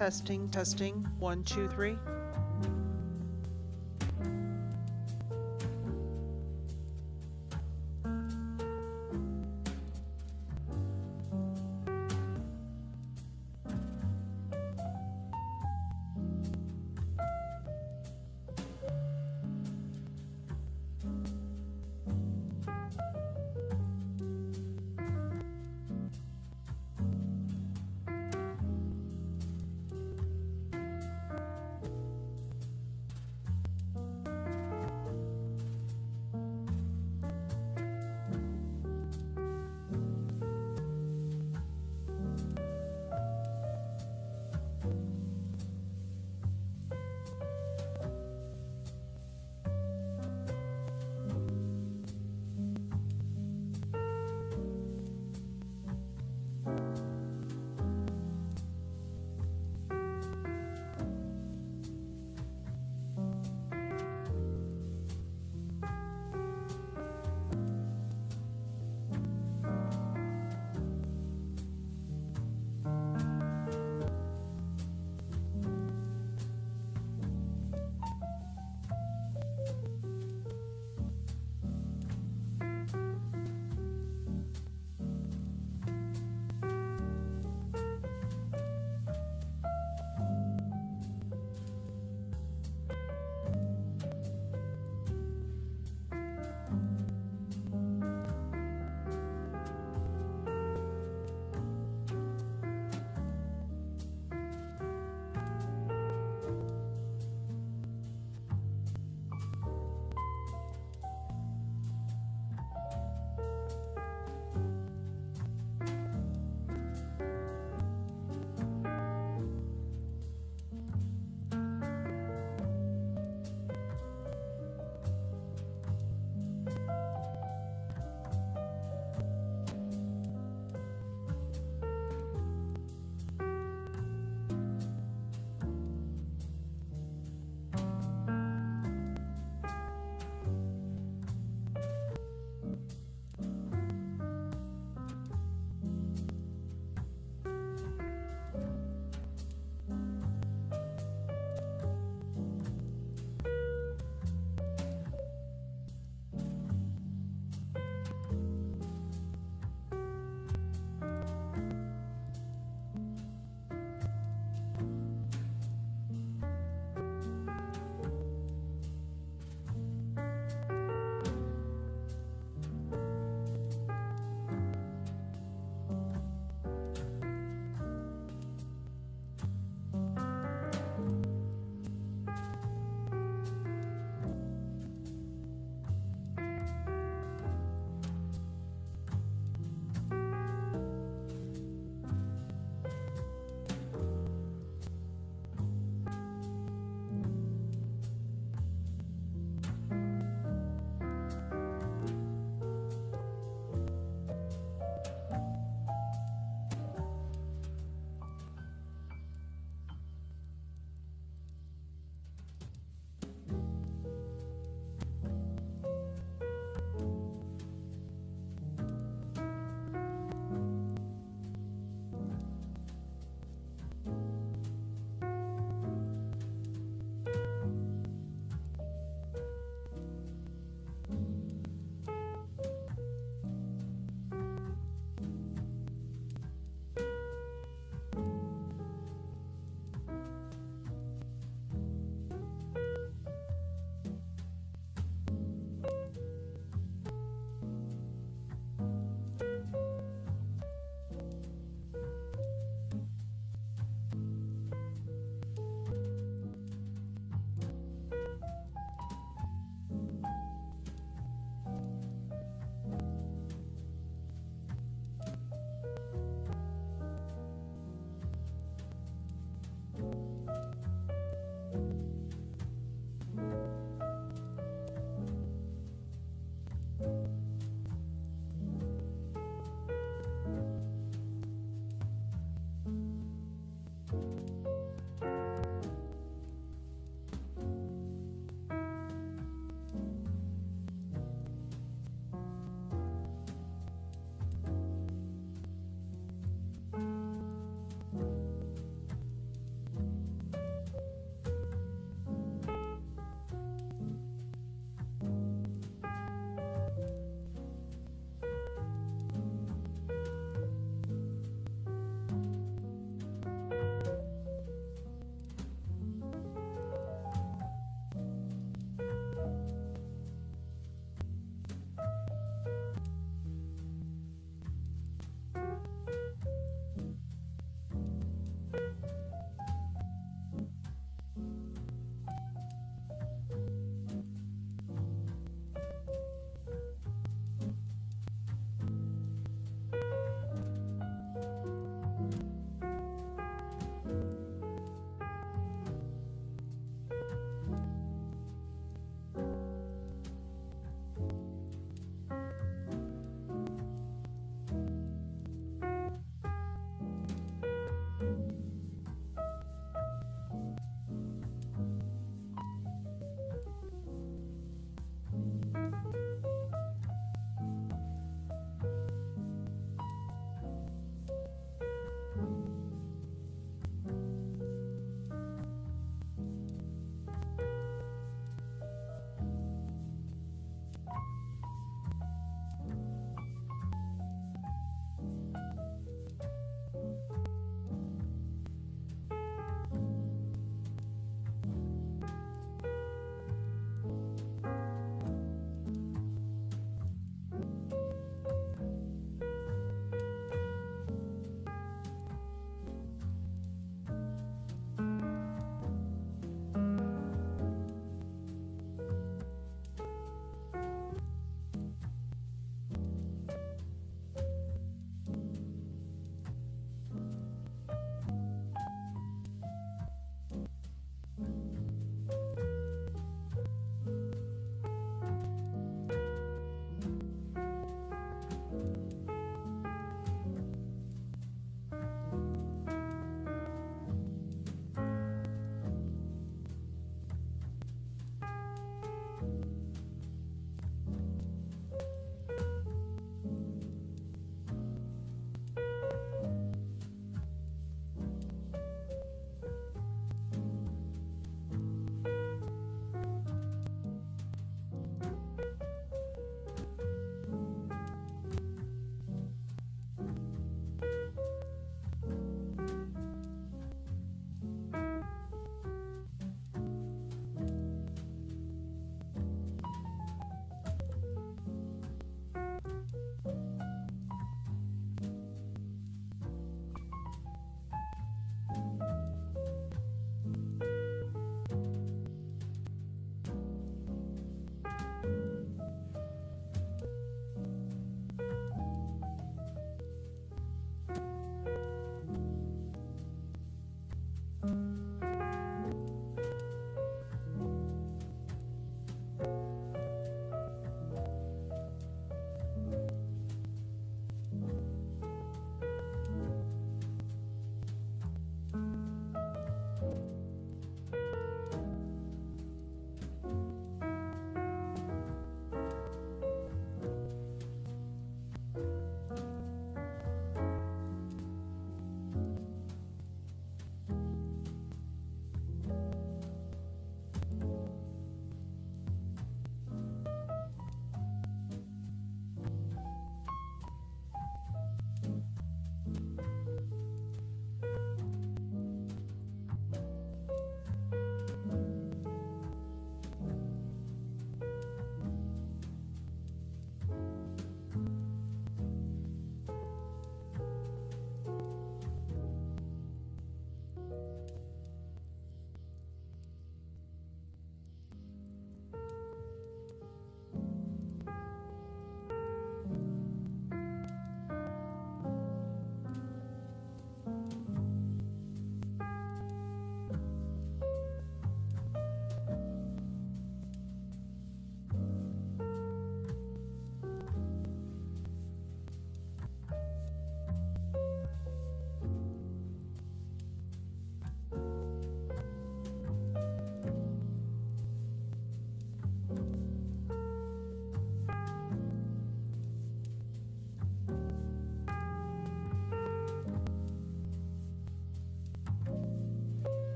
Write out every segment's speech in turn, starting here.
Testing, testing. 1, 2, 3.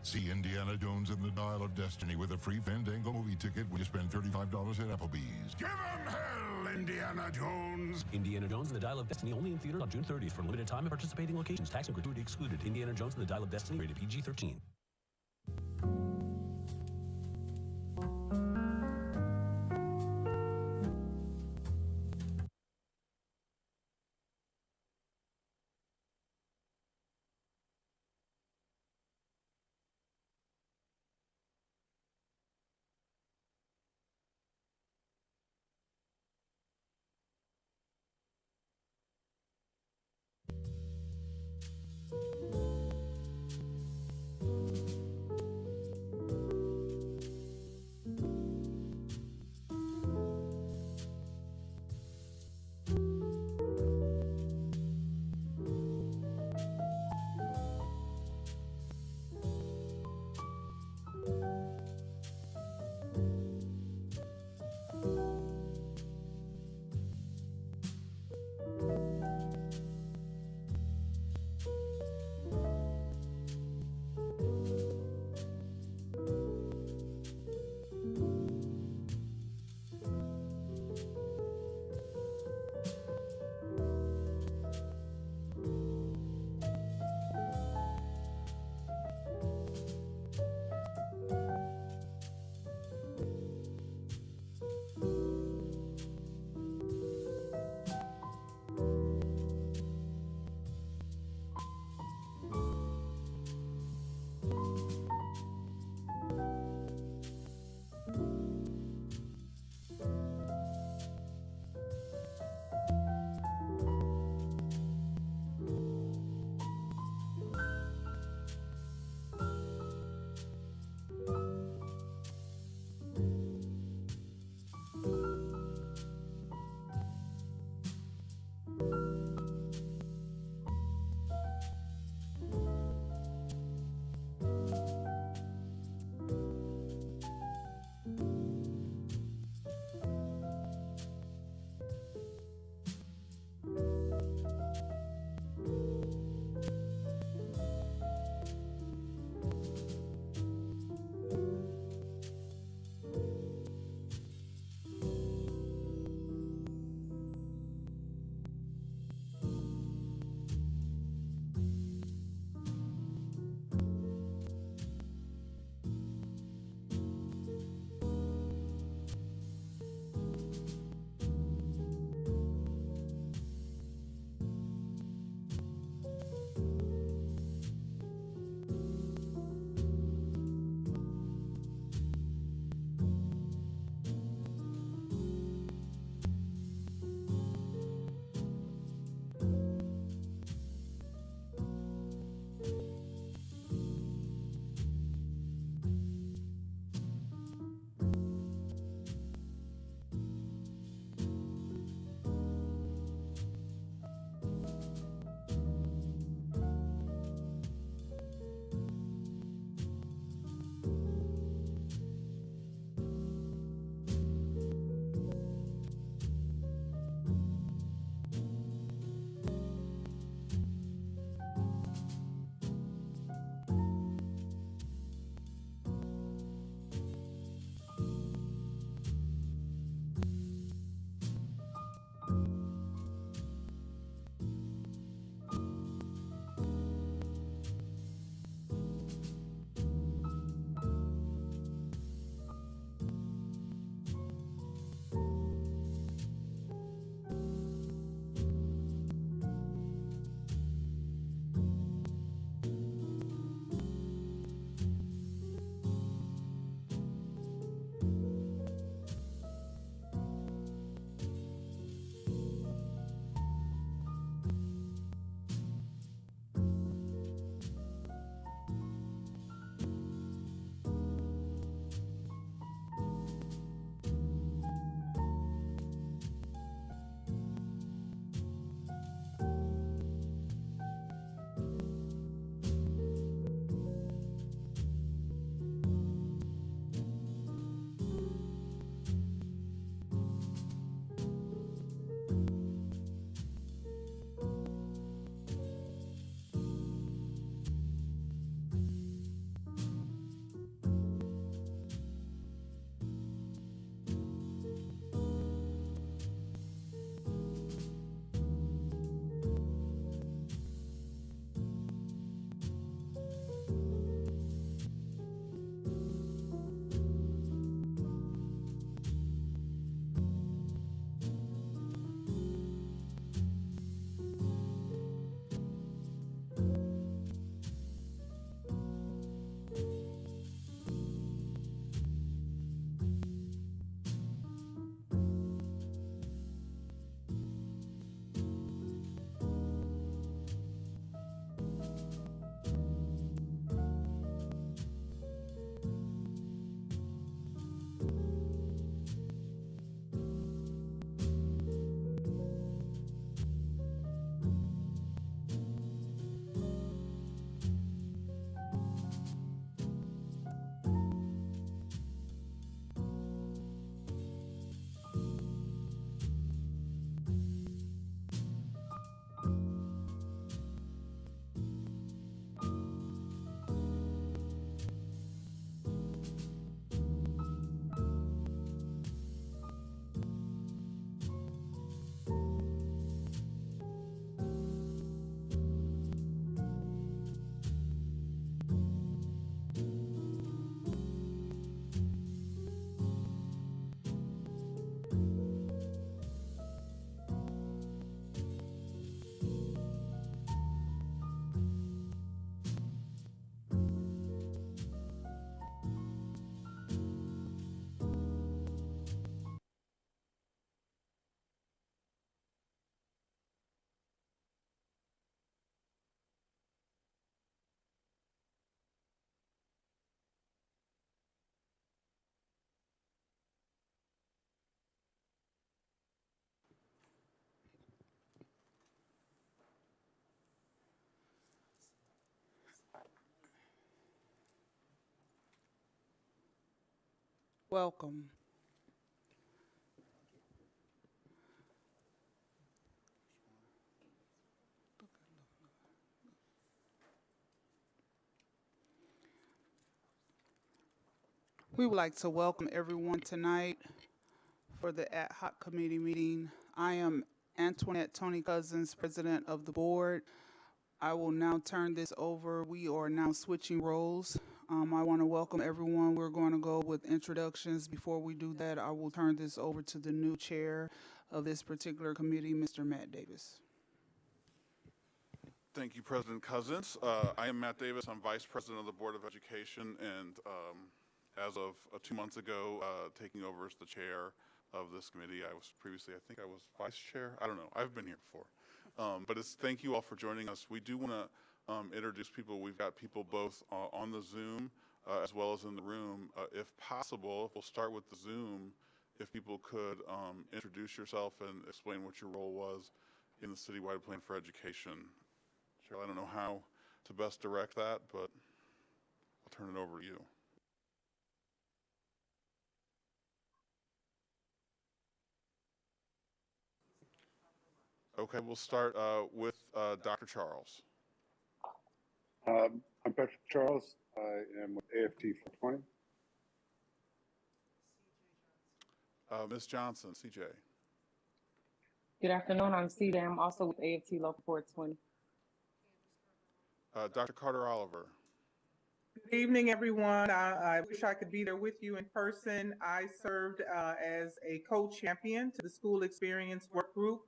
See Indiana Jones and the Dial of Destiny with a free Fandango movie ticket when you spend $35 at Applebee's. Give 'em hell, Indiana Jones! Indiana Jones and the Dial of Destiny only in theaters on June 30th for limited time at participating locations. Tax and gratuity excluded. Indiana Jones and the Dial of Destiny rated PG-13. Welcome. We would like to welcome everyone tonight for the ad hoc committee meeting. I am Antoinette Tony Cousins, president of the board. I will now turn this over. We are now switching roles. I want to welcome everyone. We're going to go with introductions. Before we do that, I will turn this over to the new chair of this particular committee, Mr. Matt Davis. Thank you, President Cousins. I am Matt Davis. I'm Vice President of the Board of Education, and as of 2 months ago, taking over as the chair of this committee. I was previously, I think I was vice chair. I don't know. I've been here before. But thank you all for joining us. We do want to introduce people. We've got people both on the Zoom as well as in the room. If possible, we'll start with the Zoom. If people could introduce yourself and explain what your role was in the citywide plan for education. Cheryl, I don't know how to best direct that, but I'll turn it over to you. Okay, we'll start with Dr. Charles. I'm Patrick Charles. I am with AFT 420. Ms. Johnson, CJ. Good afternoon. I'm Cedar. I'm also with AFT Local 420. Dr. Carter Oliver. Good evening, everyone. I wish I could be there with you in person. I served as a co-champion to the School Experience Work Group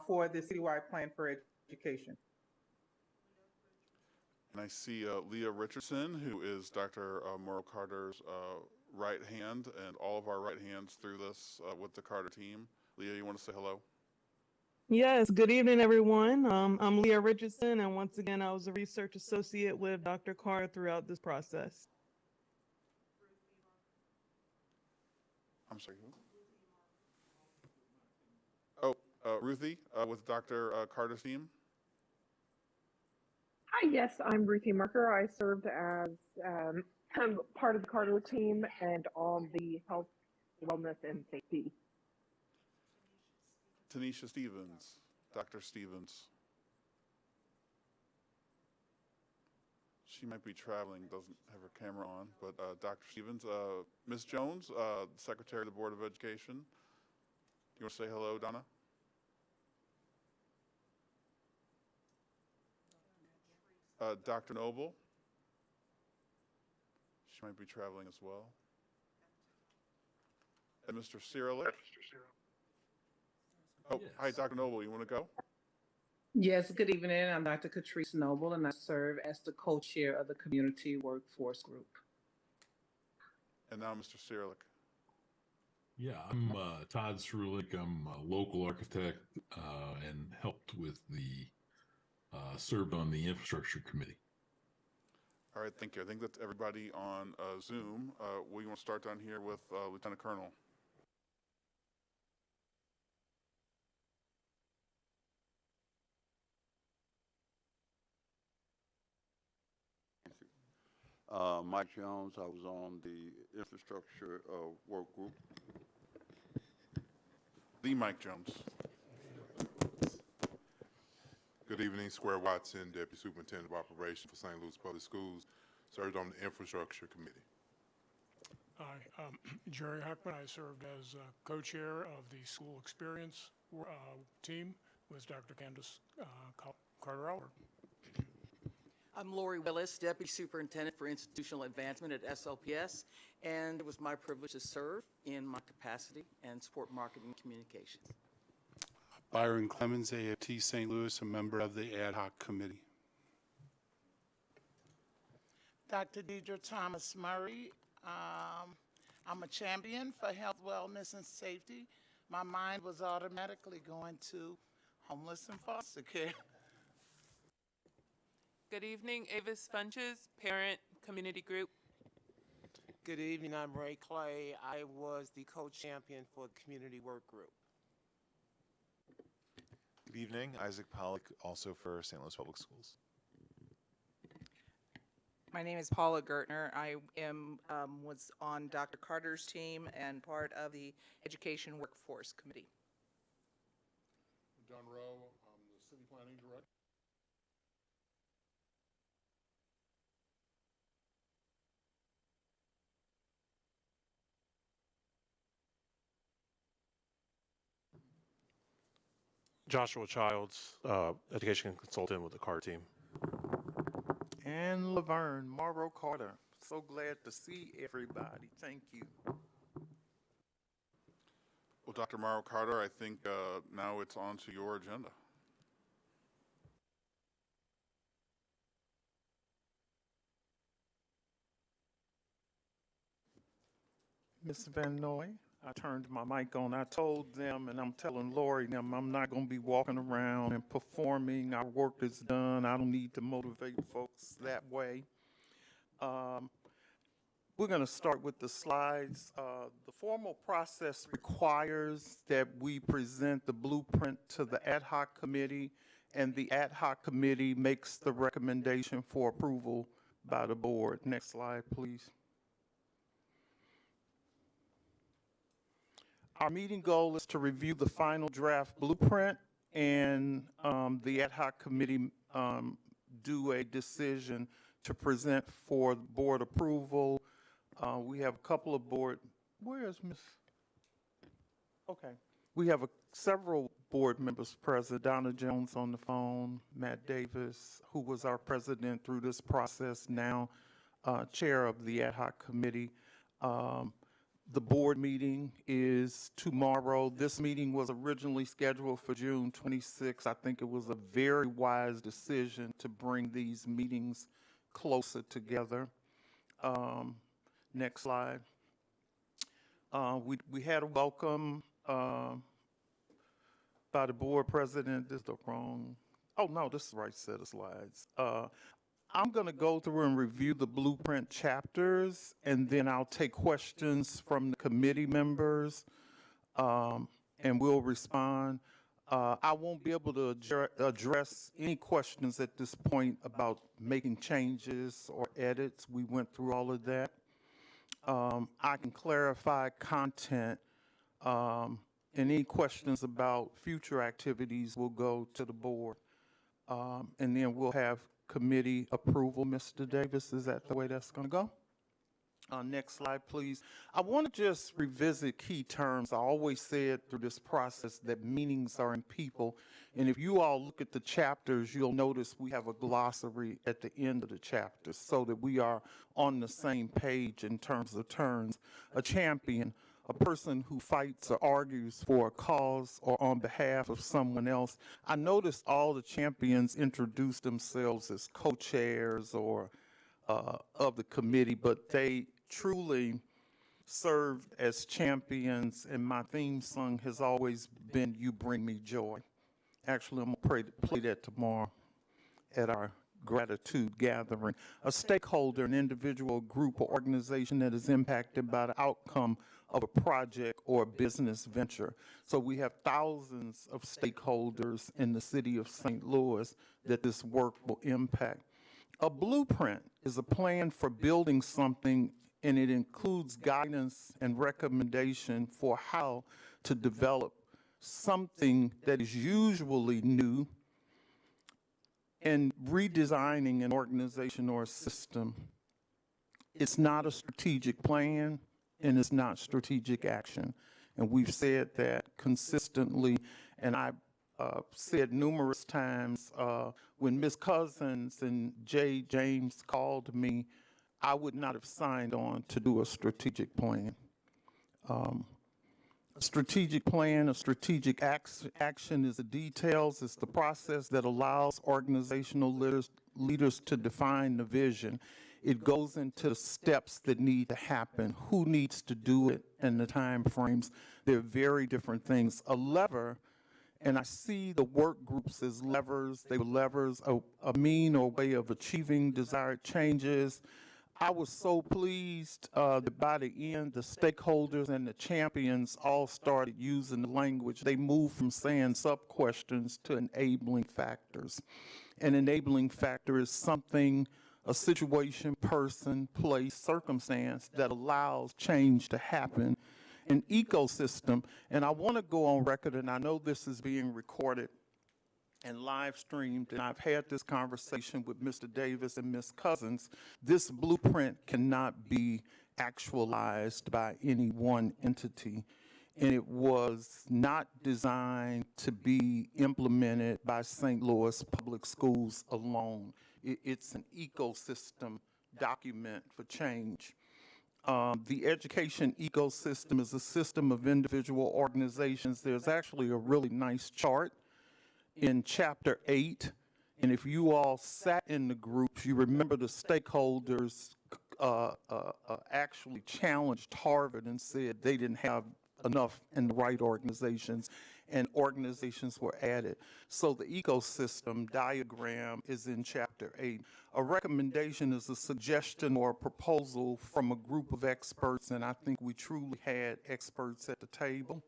for the Citywide Plan for Education. And I see Leah Richardson, who is Dr. Morrow Carter's right hand, and all of our right hands through this with the Carter team. Leah, you want to say hello? Yes, good evening, everyone. I'm Leah Richardson, and once again, I was a research associate with Dr. Carter throughout this process. I'm sorry, who? Oh, Ruthie with Dr. Carter's team. Hi, yes, I'm Ruthie Marker. I served as part of the Carter team and on the health, wellness, and safety. Tanisha Stevens, Dr. Stevens. She might be traveling, doesn't have her camera on, but Dr. Stevens. Ms. Jones, Secretary of the Board of Education. Do you want to say hello, Donna? Dr. Noble. She might be traveling as well. And Mr. Cyrillic. Oh, yes. Hi, Dr. Noble. You want to go? Yes, good evening. I'm Dr. Catrice Noble, and I serve as the co-chair of the Community Workforce Group. And now Mr. Cyrillic. Yeah, I'm Todd Cyrillic. I'm a local architect and helped with the served on the infrastructure committee. All right, thank you. I think that's everybody on Zoom. We want to start down here with Lieutenant Colonel. Mike Jones. I was on the infrastructure work group. The Mike Jones. Good evening, Square Watson, Deputy Superintendent of Operations for St. Louis Public Schools, served on the Infrastructure Committee. Hi, Jerry Huckman. I served as co-chair of the School Experience team with Dr. Candace Carter Oliver. I'm Lori Willis, Deputy Superintendent for Institutional Advancement at SLPS, and it was my privilege to serve in my capacity and support marketing and communications. Byron Clemens, AFT St. Louis, a member of the Ad Hoc Committee. Dr. Deidre Thomas Murray. I'm a champion for health, wellness, and safety. My mind was automatically going to homeless and foster care. Good evening, Avis Funches, Parent Community Group. Good evening, I'm Ray Clay. I was the co-champion for the Community Work Group. Good evening, Isaac Pollock, also for St. Louis Public Schools. My name is Paula Gertner. I was on Dr. Carter's team and part of the Education Workforce Committee. John Rowe, I'm the City Planning Director. Joshua Childs, education consultant with the CAR team. And Laverne Morrow Carter. So glad to see everybody. Thank you. Well, Dr. Morrow Carter, I think now it's on to your agenda. Ms. Van Noy, I turned my mic on. I told them, and I'm telling Lori them, I'm not going to be walking around and performing. Our work is done. I don't need to motivate folks that way. We're going to start with the slides. The formal process requires that we present the blueprint to the ad hoc committee, and the ad hoc committee makes the recommendation for approval by the board. Next slide, please. Our meeting goal is to review the final draft blueprint, and the ad hoc committee do a decision to present for board approval. We have a couple of board, where is Miss? Okay. We have several board members present. Donna Jones on the phone, Matt Davis, who was our president through this process, now chair of the ad hoc committee. The board meeting is tomorrow. This meeting was originally scheduled for June 26th. I think it was a very wise decision to bring these meetings closer together. Next slide. We had a welcome by the board president. This is the wrong, oh no, this is the right set of slides. I'm going to go through and review the blueprint chapters, and then I'll take questions from the committee members, and we'll respond. I won't be able to address any questions at this point about making changes or edits. We went through all of that. I can clarify content, and any questions about future activities will go to the board, and then we'll have committee approval. Mr. Davis, is that the way that's going to go? Next slide, please. I want to just revisit key terms. I always said through this process that meanings are in people. And if you all look at the chapters, you'll notice we have a glossary at the end of the chapters so that we are on the same page in terms of terms. A champion, a person who fights or argues for a cause or on behalf of someone else. I noticed all the champions introduced themselves as co-chairs or of the committee, but they truly served as champions, and my theme song has always been "You Bring Me Joy." Actually, I'm going to play that tomorrow at our gratitude gathering. A stakeholder, an individual, group, or organization that is impacted by the outcome of a project or a business venture. So we have thousands of stakeholders in the city of St. Louis that this work will impact. A blueprint is a plan for building something, and it includes guidance and recommendation for how to develop something that is usually new and redesigning an organization or a system. It's not a strategic plan, and it's not strategic action. And we've said that consistently, and I said numerous times when Ms. Cousins and Jay James called me, I would not have signed on to do a strategic plan. A strategic plan, a strategic action is the details, it's the process that allows organizational leaders to define the vision. It goes into the steps that need to happen, who needs to do it, and the time frames. They're very different things. A lever, and I see the work groups as levers. They were levers, a mean or way of achieving desired changes. I was so pleased that by the end, the stakeholders and the champions all started using the language. They moved from saying sub-questions to enabling factors. An enabling factor is something, a situation, person, place, circumstance that allows change to happen, an ecosystem. And I want to go on record, and I know this is being recorded and live streamed, and I've had this conversation with Mr. Davis and Ms. Cousins. This blueprint cannot be actualized by any one entity, and it was not designed to be implemented by St. Louis Public Schools alone. It's an ecosystem document for change. The education ecosystem is a system of individual organizations. There's actually a really nice chart in Chapter 8, and if you all sat in the groups, you remember the stakeholders actually challenged Harvard and said they didn't have enough in the right organizations, and organizations were added. So the ecosystem diagram is in Chapter 8. A recommendation is a suggestion or a proposal from a group of experts, and I think we truly had experts at the table.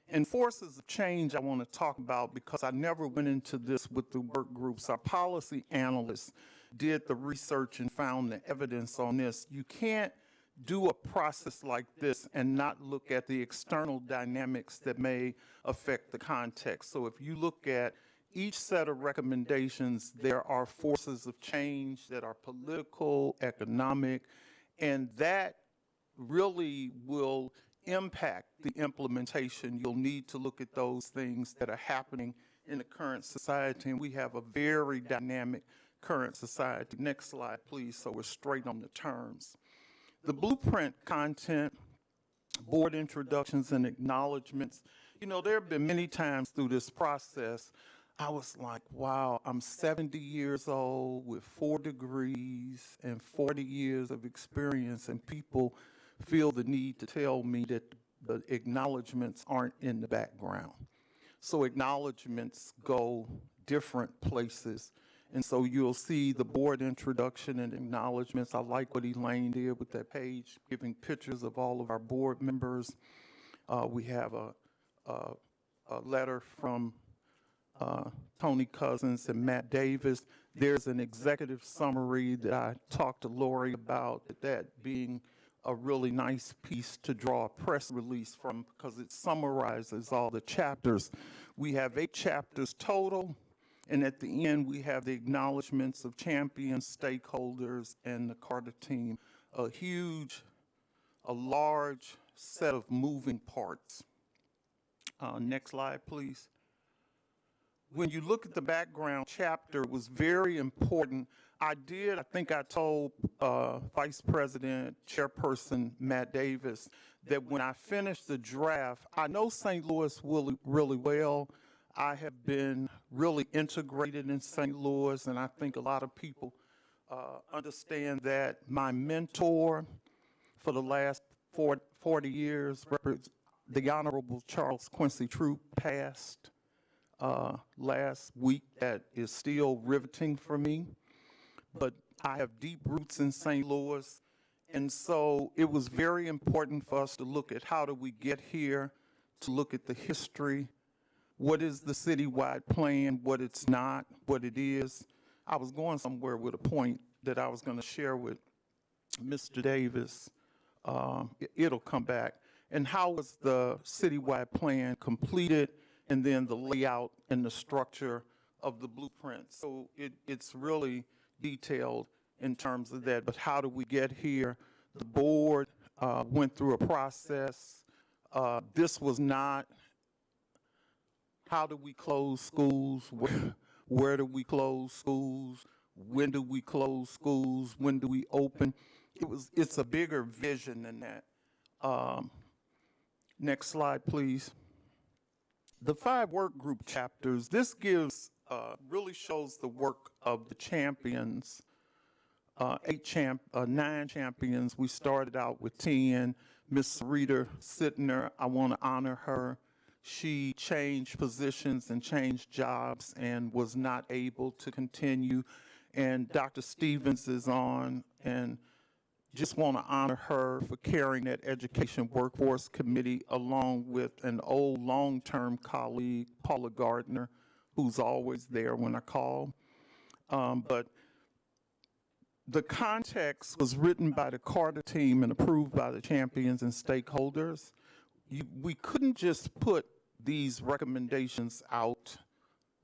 And forces of change I want to talk about, because I never went into this with the work groups. Our policy analysts did the research and found the evidence on this. You can't do a process like this and not look at the external dynamics that may affect the context. So if you look at each set of recommendations, there are forces of change that are political, economic, and that really will impact the implementation. You'll need to look at those things that are happening in the current society, and we have a very dynamic current society. Next slide, please, so we're straight on the terms. The blueprint content, board introductions and acknowledgments. You know, there have been many times through this process, I was like, wow, I'm 70 years old with 4 degrees and 40 years of experience, and people feel the need to tell me that the acknowledgments aren't in the background. So acknowledgments go different places. And so you'll see the board introduction and acknowledgments. I like what Elaine did with that page, giving pictures of all of our board members. We have a letter from Tony Cousins and Matt Davis. There's an executive summary that I talked to Lori about, that being a really nice piece to draw a press release from, because it summarizes all the chapters. We have 8 chapters total, and at the end we have the acknowledgments of champions, stakeholders, and the Carter team. A large set of moving parts. Next slide, please. When you look at the background chapter, it was very important. I think I told Vice President, Chairperson Matt Davis, that when I finished the draft, I know St. Louis really well. I have been really integrated in St. Louis, and I think a lot of people understand that. My mentor for the last 40 years, the Honorable Charles Quincy Troup, passed last week. That is still riveting for me. But I have deep roots in St. Louis, and so it was very important for us to look at how do we get here, to look at the history, what is the citywide plan, what it's not, what it is. I was going somewhere with a point that I was going to share with Mr. Davis. It'll come back. And how was the citywide plan completed, and then the layout and the structure of the blueprint. So it's really detailed in terms of that, but how do we get here? The board went through a process. This was not, how do we close schools? Where do we close schools? When do we close schools? When do we open? It's a bigger vision than that. Next slide, please. The 5 work group chapters, this gives, really shows the work of the champions, 9 champions. We started out with 10. Miss Rita Sittner, I want to honor her. She changed positions and changed jobs and was not able to continue. And Dr. Stevens is on, and just want to honor her for carrying that Education Workforce Committee along with an old long-term colleague, Paula Gardner, who's always there when I call. But The context was written by the Carter team and approved by the champions and stakeholders. We couldn't just put these recommendations out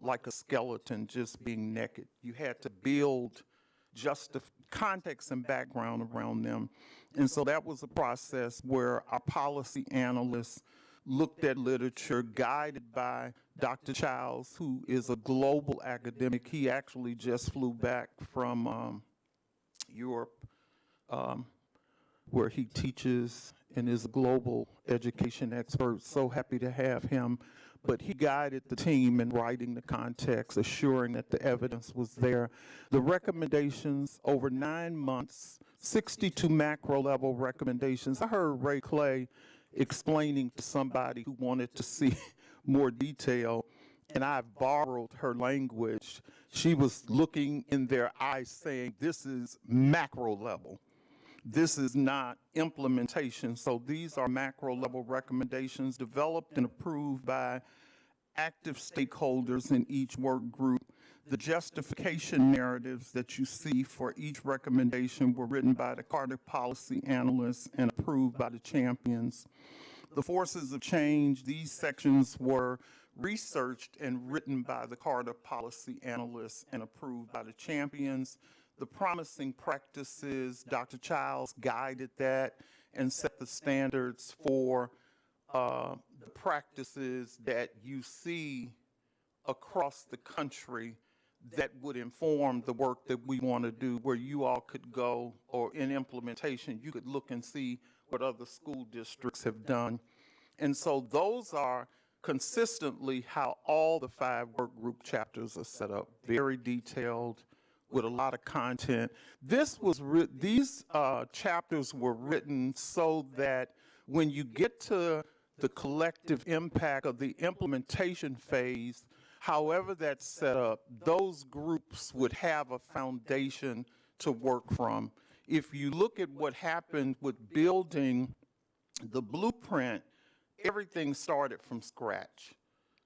like a skeleton just being naked. You had to build just the context and background around them. And so that was a process where our policy analysts looked at literature guided by Dr. Childs, who is a global academic. He actually just flew back from Europe, where he teaches and is a global education expert. So happy to have him. But he guided the team in writing the context, assuring that the evidence was there. The recommendations over 9 months, 62 macro level recommendations. I heard Ray Clay explaining to somebody who wanted to see more detail, and I borrowed her language. She was looking in their eyes saying, this is macro level. This is not implementation. So these are macro level recommendations developed and approved by active stakeholders in each work group. The justification narratives that you see for each recommendation were written by the Carter policy analysts and approved by the champions. The forces of change, these sections were researched and written by the Carter policy analysts and approved by the champions. The promising practices, Dr. Childs guided that and set the standards for the practices that you see across the country that would inform the work that we want to do, where you all could go, or in implementation, you could look and see what other school districts have done. And so those are consistently how all the 5 work group chapters are set up, very detailed, with a lot of content. These chapters were written so that when you get to the collective impact of the implementation phase, however that's set up, those groups would have a foundation to work from. If you look at what happened with building the blueprint, everything started from scratch.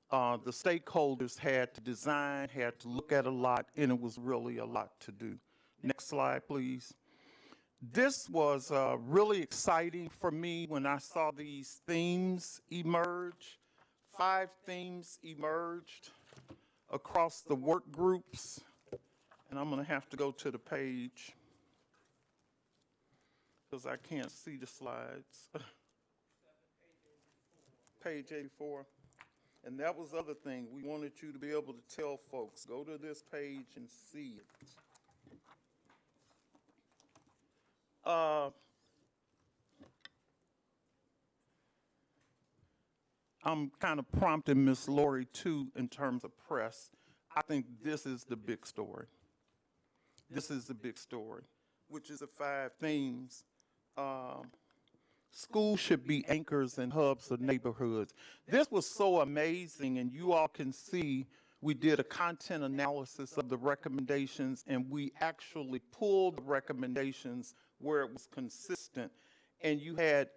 The stakeholders had to design, had to look at a lot, and it was really a lot to do. Next slide, please. This was really exciting for me when I saw these themes emerge. 5 themes emerged across the work groups, and I'm going to have to go to the page because I can't see the slides. Page 84. And that was the other thing. We wanted you to be able to tell folks, go to this page and see it. I'm kind of prompting Ms. Lori too in terms of press. I think this is the big story. This is the big story, which is the 5 themes. Schools should be anchors and hubs of neighborhoods. This was so amazing, and you all can see we did a content analysis of the recommendations, and we actually pulled the recommendations where it was consistent. And you had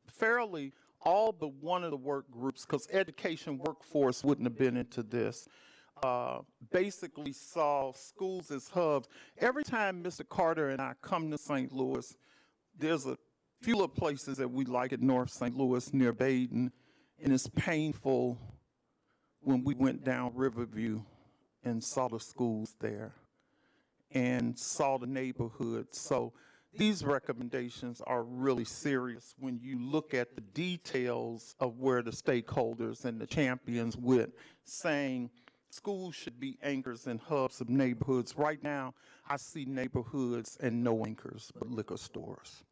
fairly all but one of the work groups, because education workforce wouldn't have been into this, basically saw schools as hubs. Every time Mr. Carter and I come to St. Louis, there's a few little places that we like at North St. Louis near Baden, and it's painful when we went down Riverview and saw the schools there and saw the neighborhoods. So these recommendations are really serious when you look at the details of where the stakeholders and the champions went, saying schools should be anchors and hubs of neighborhoods. Right now, I see neighborhoods and no anchors but liquor stores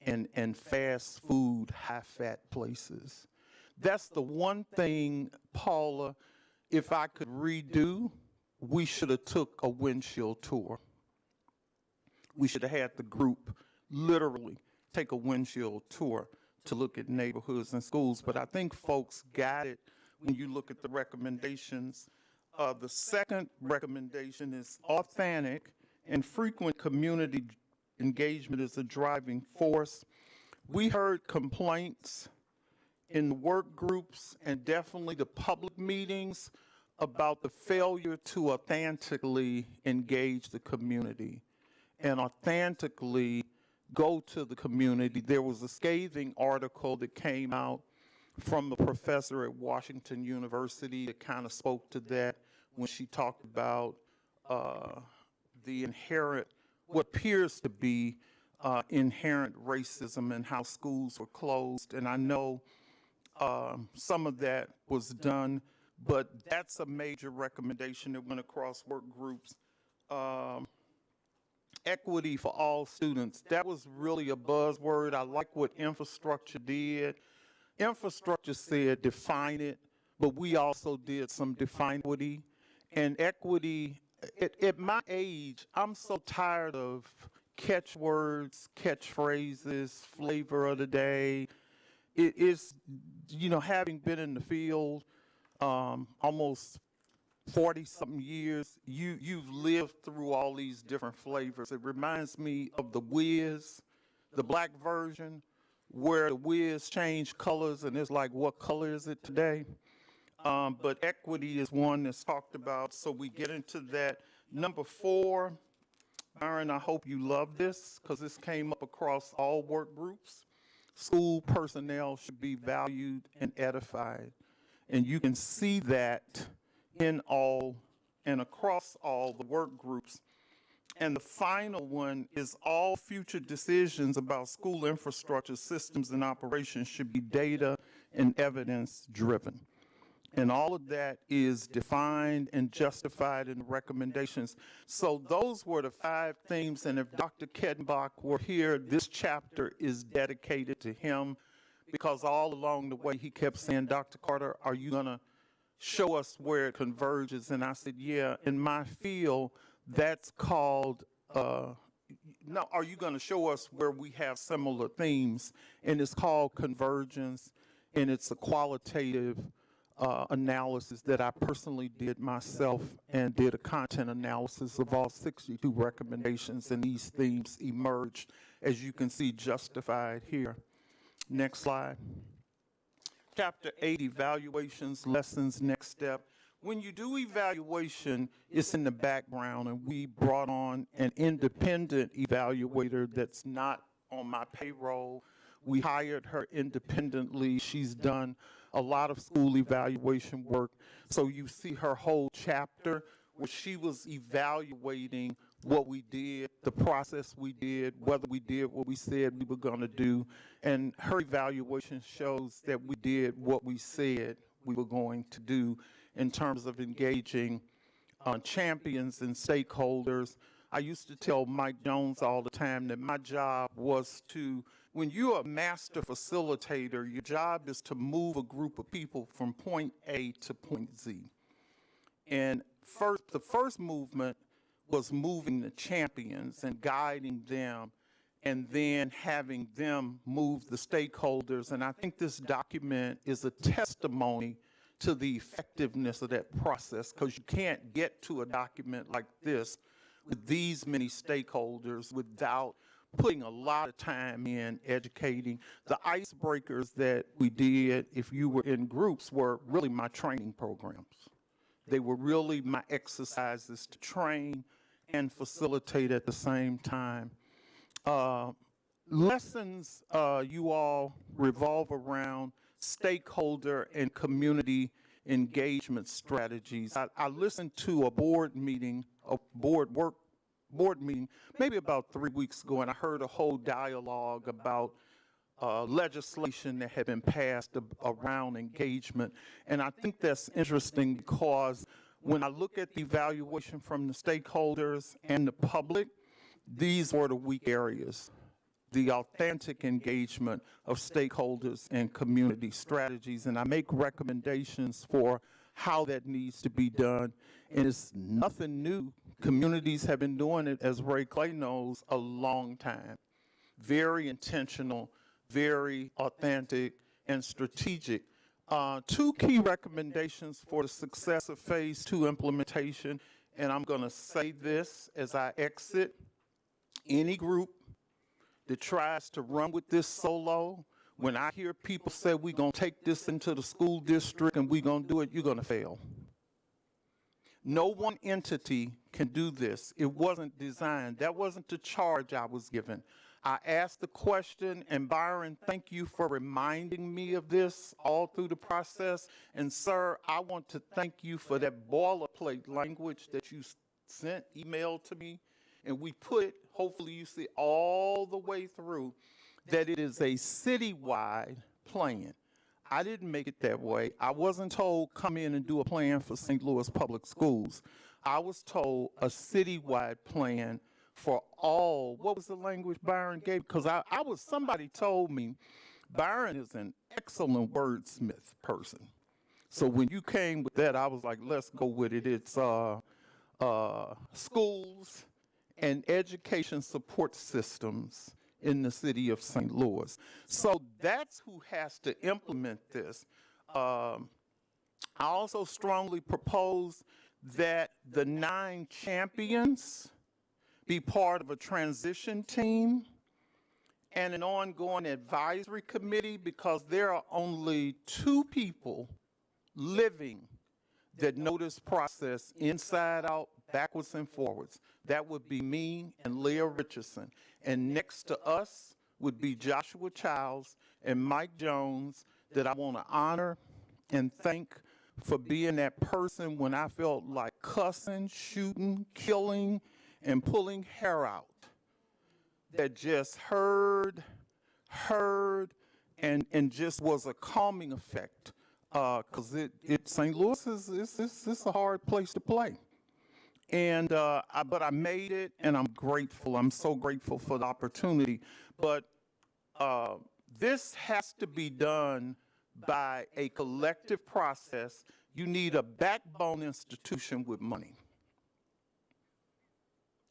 and fast food, high-fat places. That's the one thing, Paula, if I could redo, we should have took a windshield tour. We should have had the group literally take a windshield tour to look at neighborhoods and schools. But I think folks got it when you look at the recommendations. The second recommendation is authentic and frequent community engagement is a driving force. We heard complaints in the work groups and definitely the public meetings about the failure to authentically engage the community and authentically go to the community. There was a scathing article that came out from a professor at Washington University that kind of spoke to that when she talked about the inherent, what appears to be inherent racism and how schools were closed. And I know some of that was done, but that's a major recommendation that went across work groups. Equity for all students, that was really a buzzword. I like what infrastructure did. Infrastructure said define it, but we also did some define equity. And equity, at my age, I'm so tired of catchwords, catchphrases, flavor of the day. It is, you know, having been in the field almost 40-something years, you've lived through all these different flavors. It reminds me of the Wiz, the black version, where the Wiz changed colors and it's like, what color is it today? But equity is one that's talked about, so we get into that. Number 4, Byron, I hope you love this because this came up across all work groups. School personnel should be valued and edified. And you can see that in all and across all the work groups. And the final one is all future decisions about school infrastructure, systems, and operations should be data and evidence driven. And all of that is defined and justified in recommendations. So those were the 5 themes. And if Dr. Kettenbach were here, this chapter is dedicated to him because all along the way he kept saying, Dr. Carter, are you going to show us where it converges? And I said, yeah, in my field, that's called, no, are you going to show us where we have similar themes? And it's called convergence, and it's a qualitative analysis that I personally did myself and did a content analysis of all 62 recommendations, and these themes emerged, as you can see, justified here. Next slide. Chapter 8, evaluations, lessons, next step. When you do evaluation, it's in the background, and we brought on an independent evaluator that's not on my payroll. We hired her independently. She's done a lot of school evaluation work. So you see her whole chapter where she was evaluating what we did, the process we did, whether we did what we said we were going to do. And her evaluation shows that we did what we said we were going to do in terms of engaging champions and stakeholders. I used to tell Mike Jones all the time that my job was to, when you're a master facilitator, your job is to move a group of people from point A to point Z. And the first movement was moving the champions and guiding them, and then having them move the stakeholders. And I think this document is a testimony to the effectiveness of that process, because you can't get to a document like this with these many stakeholders without putting a lot of time in educating. The icebreakers that we did, if you were in groups, were really my training programs. They were really my exercises to train and facilitate at the same time. Lessons, you all, revolve around stakeholder and community engagement strategies. I listened to a board meeting, maybe about 3 weeks ago, and I heard a whole dialogue about legislation that had been passed around engagement. And I think that's interesting because when I look at the evaluation from the stakeholders and the public, these were the weak areas. The authentic engagement of stakeholders and community strategies. And I make recommendations for how that needs to be done. And it's nothing new. Communities have been doing it, as Ray Clay knows, a long time. Very intentional, very authentic, and strategic. 2 key recommendations for the success of Phase 2 implementation, and I'm going to say this as I exit. Any group that tries to run with this solo, when I hear people say we're going to take this into the school district and we're going to do it, you're going to fail. No one entity can do this. It wasn't designed. That wasn't the charge I was given. I asked the question, and Byron, thank you for reminding me of this all through the process. And sir, I want to thank you for that boilerplate language that you sent, emailed to me, and we put, hopefully you see all the way through, that it is a citywide plan. I didn't make it that way. I wasn't told come in and do a plan for St. Louis Public Schools. I was told a citywide plan for all. What was the language Byron gave? Because somebody told me Byron is an excellent wordsmith person. So when you came with that, I was like, let's go with it. It's schools and education support systems in the city of St. Louis. So that's who has to implement this. I also strongly propose that the 9 champions be part of a transition team and an ongoing advisory committee, because there are only 2 people living that know this process inside out, backwards and forwards. That would be me and Leah Richardson. And next to us would be Joshua Childs and Mike Jones, that I want to honor and thank for being that person when I felt like cussing, shooting, killing, and pulling hair out. That just heard, and just was a calming effect. Because St. Louis is a hard place to play. And but I made it, and I'm grateful. I'm so grateful for the opportunity. But this has to be done by a collective process. You need a backbone institution with money.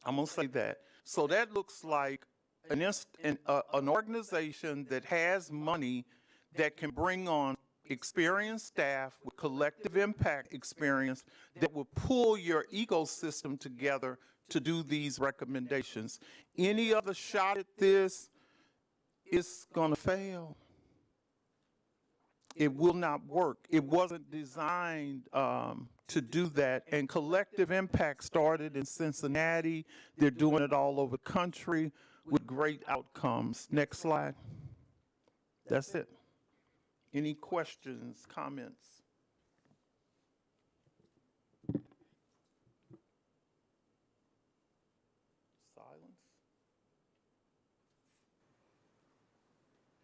I'm going to say that. So that looks like an organization that has money that can bring on experienced staff with collective impact experience that will pull your ecosystem together to do these recommendations. Any other shot at this is going to fail. It will not work. It wasn't designed to do that. And collective impact started in Cincinnati. They're doing it all over the country with great outcomes. Next slide. That's it. Any questions, comments? Silence?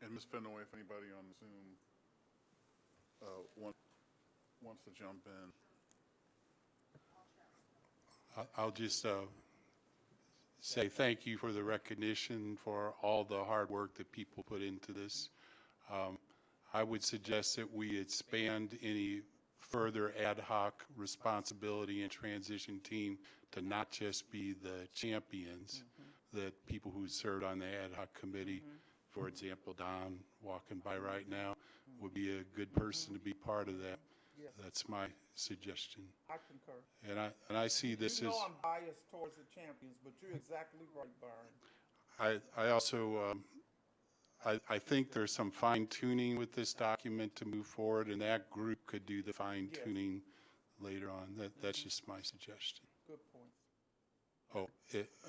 And Ms. Fenaway, if anybody on Zoom wants to jump in. I'll just say thank you for the recognition for all the hard work that people put into this. I would suggest that we expand any further ad hoc responsibility and transition team to not just be the champions, that people who served on the ad hoc committee, for example, Don walking by right now, would be a good person to be part of that. Yes. That's my suggestion. I concur. And I see this you know as... I'm biased towards the champions, but you're exactly right, Byron. I also, I think there's some fine tuning with this document to move forward, and that group could do the fine tuning later on. That's just my suggestion. Good points. Oh,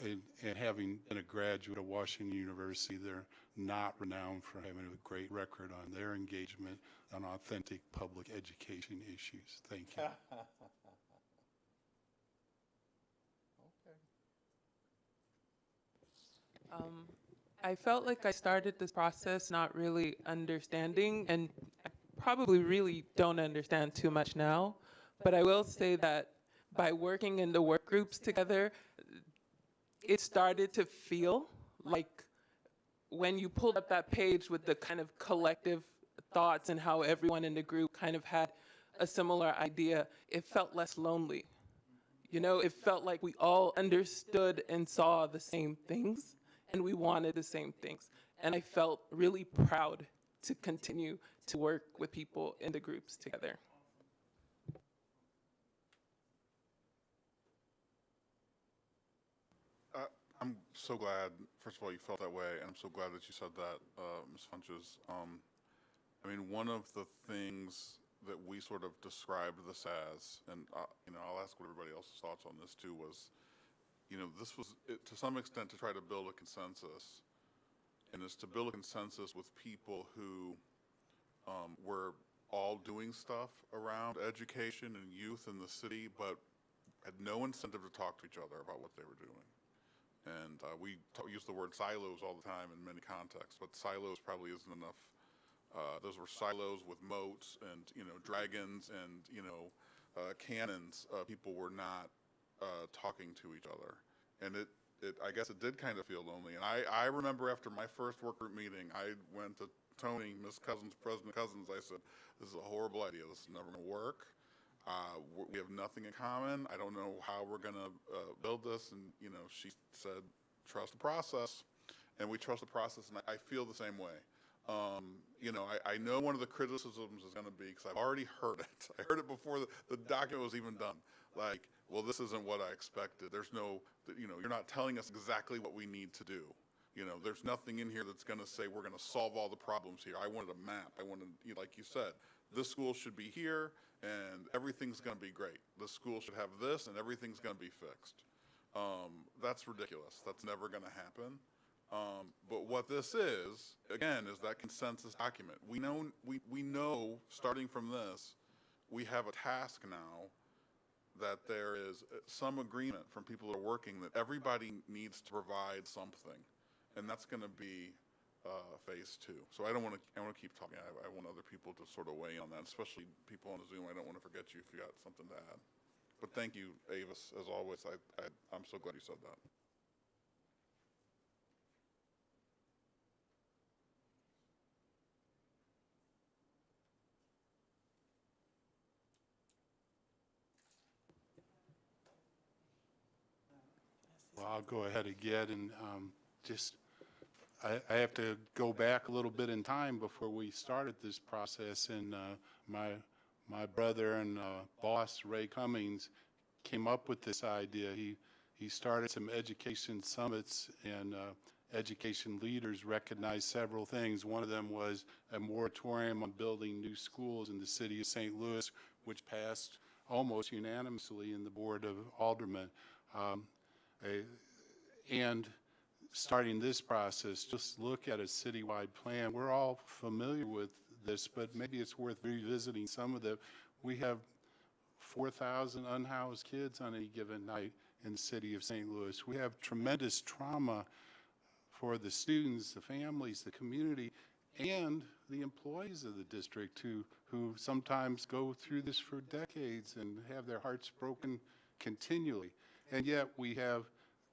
and having been a graduate of Washington University, they're not renowned for having a great record on their engagement on authentic public education issues. Thank you. I felt like I started this process not really understanding, and I probably really don't understand too much now, but I will say that by working in the work groups together, it started to feel like when you pulled up that page with the kind of collective thoughts and how everyone in the group kind of had a similar idea, it felt less lonely. You know, it felt like we all understood and saw the same things, and we wanted the same things. And I felt really proud to continue to work with people in the groups together. I'm so glad, first of all, you felt that way, and I'm so glad that you said that, Ms. Funches. I mean, one of the things that we sort of described this as, and I'll ask what everybody else's thoughts on this too, was, this was to some extent to try to build a consensus, and it's to build a consensus with people who were all doing stuff around education and youth in the city, but had no incentive to talk to each other about what they were doing. And we use the word silos all the time in many contexts, but silos probably isn't enough. Those were silos with moats and, dragons and, cannons. People were not talking to each other. And I guess it did kind of feel lonely. And I remember after my first work group meeting, I went to Tony, Ms. Cousins, President Cousins, I said, this is a horrible idea. This is never going to work. We have nothing in common. I don't know how we're going to build this. And, she said, trust the process. And we trust the process, and I feel the same way. I know one of the criticisms is going to be, because I've already heard it. I heard it before the document was even done. Like, well, this isn't what I expected. There's no, you're not telling us exactly what we need to do. There's nothing in here that's going to say we're going to solve all the problems here. I wanted a map. I wanted, like you said, this school should be here and everything's going to be great. This school should have this and everything's going to be fixed. That's ridiculous. That's never going to happen. But what this is, again, is that consensus document. We know, starting from this, we have a task now that there is some agreement from people who are working that everybody needs to provide something. And that's going to be phase 2. So I want to keep talking. I want other people to sort of weigh in on that, especially people on Zoom. I don't want to forget you if you got something to add. But thank you, Avis, as always. I'm so glad you said that. Well, I'll go ahead again and I have to go back a little bit in time before we started this process, and my brother and boss, Ray Cummings, came up with this idea. He started some education summits, and education leaders recognized several things. One of them was a moratorium on building new schools in the city of St. Louis, which passed almost unanimously in the Board of Aldermen. And starting this process, just look at a citywide plan. We're all familiar with this, but maybe it's worth revisiting some of them. We have 4,000 unhoused kids on any given night in the city of St. Louis. We have tremendous trauma for the students, the families, the community, and the employees of the district who sometimes go through this for decades and have their hearts broken continually. And yet we have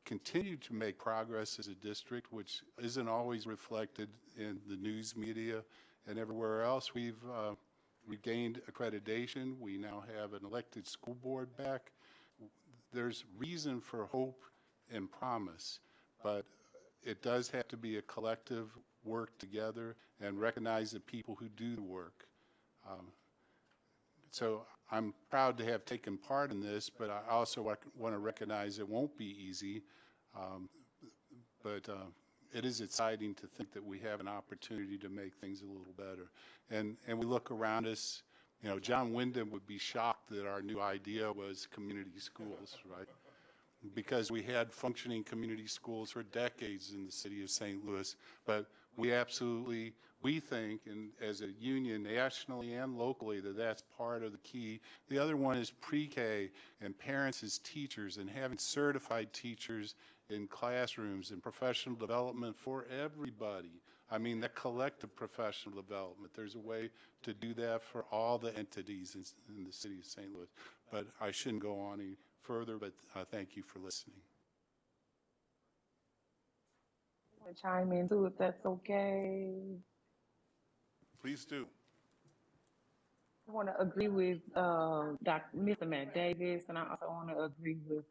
continued to make progress as a district, which isn't always reflected in the news media and everywhere else. We've regained accreditation. We now have an elected school board back. There's reason for hope and promise, but it does have to be a collective work together and recognize the people who do the work. So I'm proud to have taken part in this, but I also want to recognize it won't be easy. But it is exciting to think that we have an opportunity to make things a little better. And we look around us, John Wyndham would be shocked that our new idea was community schools, right? Because we had functioning community schools for decades in the city of St. Louis, but we think, and as a union nationally and locally, that's part of the key. The other one is pre-K and parents as teachers and having certified teachers in classrooms and professional development for everybody. I mean, that collective professional development. There's a way to do that for all the entities in the city of St. Louis. But I shouldn't go on any further, but thank you for listening. I want to chime in too, if that's okay. Please do. I want to agree with Mr. Matt Davis, and I also want to agree with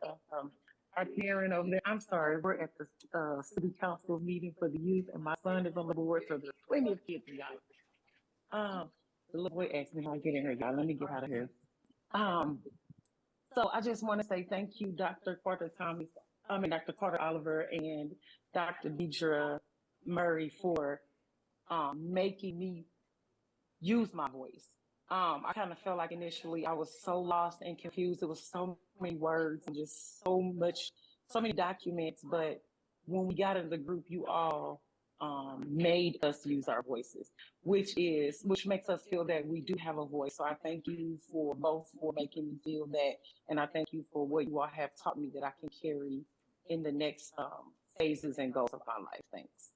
our parent over there. I'm sorry, we're at the city council meeting for the youth, and my son is on the board, so there's plenty of kids, y'all. The little boy asked me how I get in here, y'all. Let me get out of here. So I just want to say thank you, Dr. Carter Oliver and Dr. Deidre Murray for making me use my voice. I kind of felt like initially I was so lost and confused. It was so many words and just so many documents. But when we got in the group, you all made us use our voices, which makes us feel that we do have a voice. So I thank you for both for making me feel that, and I thank you for what you all have taught me that I can carry in the next phases and goals of my life. Thanks.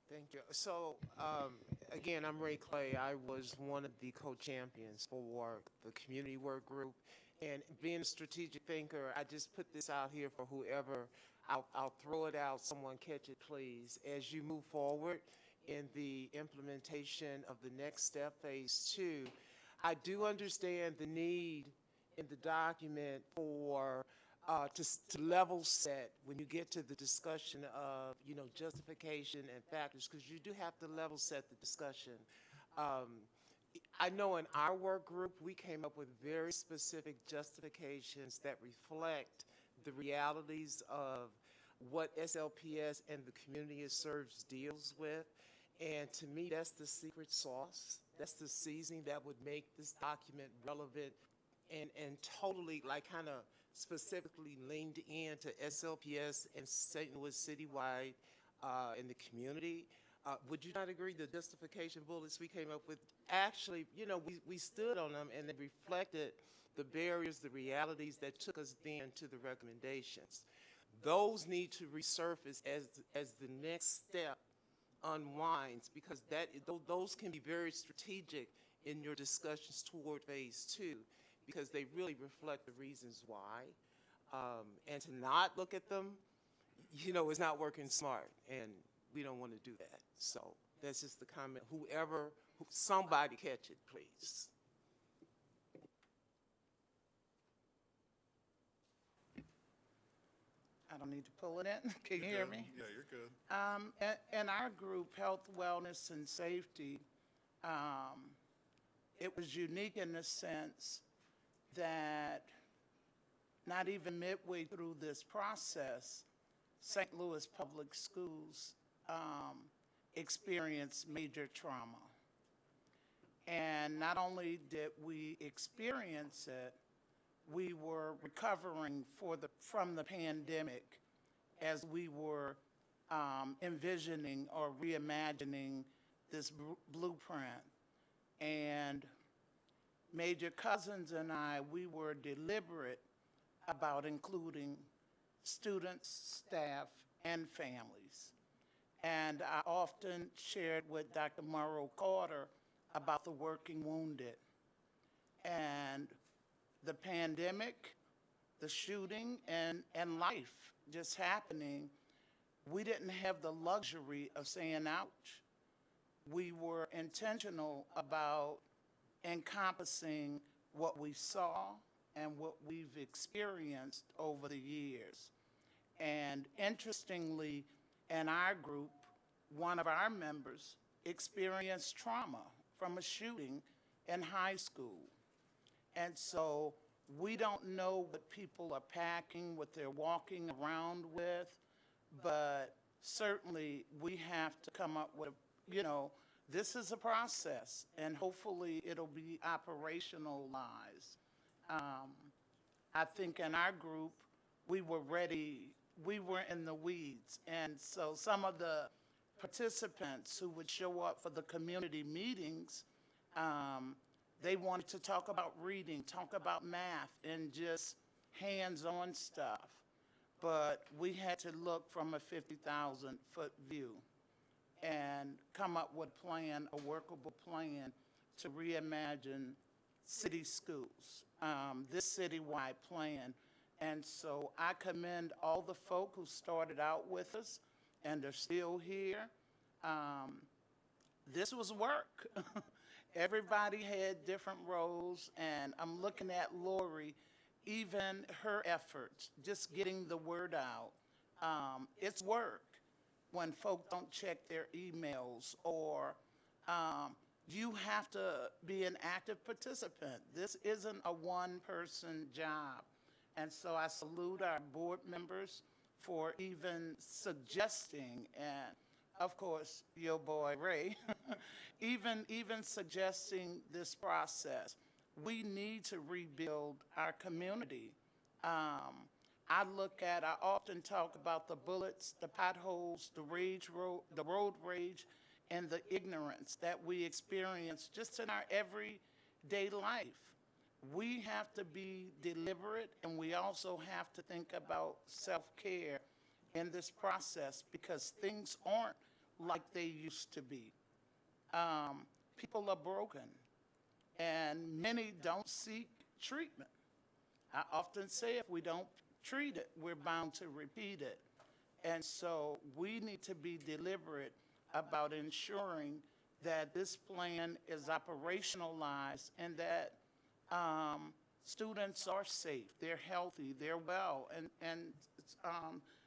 Thank you. So, again, I'm Ray Clay. I was one of the co-champions for the community work group. And being a strategic thinker, I just put this out here for whoever. I'll throw it out. Someone catch it, please. As you move forward in the implementation of the next step, phase 2, I do understand the need in the document for to level set when you get to the discussion of, justification and factors, because you do have to level set the discussion. I know in our work group, we came up with very specific justifications that reflect the realities of what SLPS and the community it serves deals with. And to me, that's the secret sauce. That's the seasoning that would make this document relevant and totally kind of specifically leaned into SLPS and St. Louis citywide in the community. Would you not agree the justification bullets we came up with, actually, we stood on them and they reflected the barriers, the realities that took us then to the recommendations. Those need to resurface as the next step unwinds, because those can be very strategic in your discussions toward phase 2. Because they really reflect the reasons why. And to not look at them, is not working smart. And we don't want to do that. So that's just the comment. Somebody catch it, please. I don't need to pull it in. Can you hear me? Yeah, you're good. In our group, Health, Wellness, and Safety, it was unique in the sense that not even midway through this process, St. Louis Public Schools experienced major trauma. And not only did we experience it, we were recovering from the pandemic as we were envisioning or reimagining this blueprint. And Major Cousins and I, we were deliberate about including students, staff, and families. And I often shared with Dr. Morrow Carter about the working wounded. And the pandemic, the shooting, and life just happening, we didn't have the luxury of saying ouch. We were intentional about encompassing what we saw and what we've experienced over the years. And interestingly, in our group, one of our members experienced trauma from a shooting in high school. And so we don't know what people are packing, what they're walking around with, but certainly we have to come up with, this is a process, and hopefully it'll be operationalized. I think in our group, we were ready, we were in the weeds, and so some of the participants who would show up for the community meetings, they wanted to talk about reading, talk about math, and just hands-on stuff. But we had to look from a 50,000-foot view and come up with a workable plan to reimagine city schools, this citywide plan. And so I commend all the folk who started out with us and are still here. This was work. Everybody had different roles, and I'm looking at Lori, even her efforts, just getting the word out. It's work when folk don't check their emails, or you have to be an active participant. This isn't a one-person job. And so I salute our board members for even suggesting and of course, your boy Ray, even suggesting this process. We need to rebuild our community. I often talk about the bullets, the potholes, the road rage, and the ignorance that we experience just in our everyday life. We have to be deliberate, and we also have to think about self-care in this process because things aren't like they used to be. People are broken, and many don't seek treatment. I often say if we don't treat it, we're bound to repeat it. And so we need to be deliberate about ensuring that this plan is operationalized and that students are safe, they're healthy, they're well, and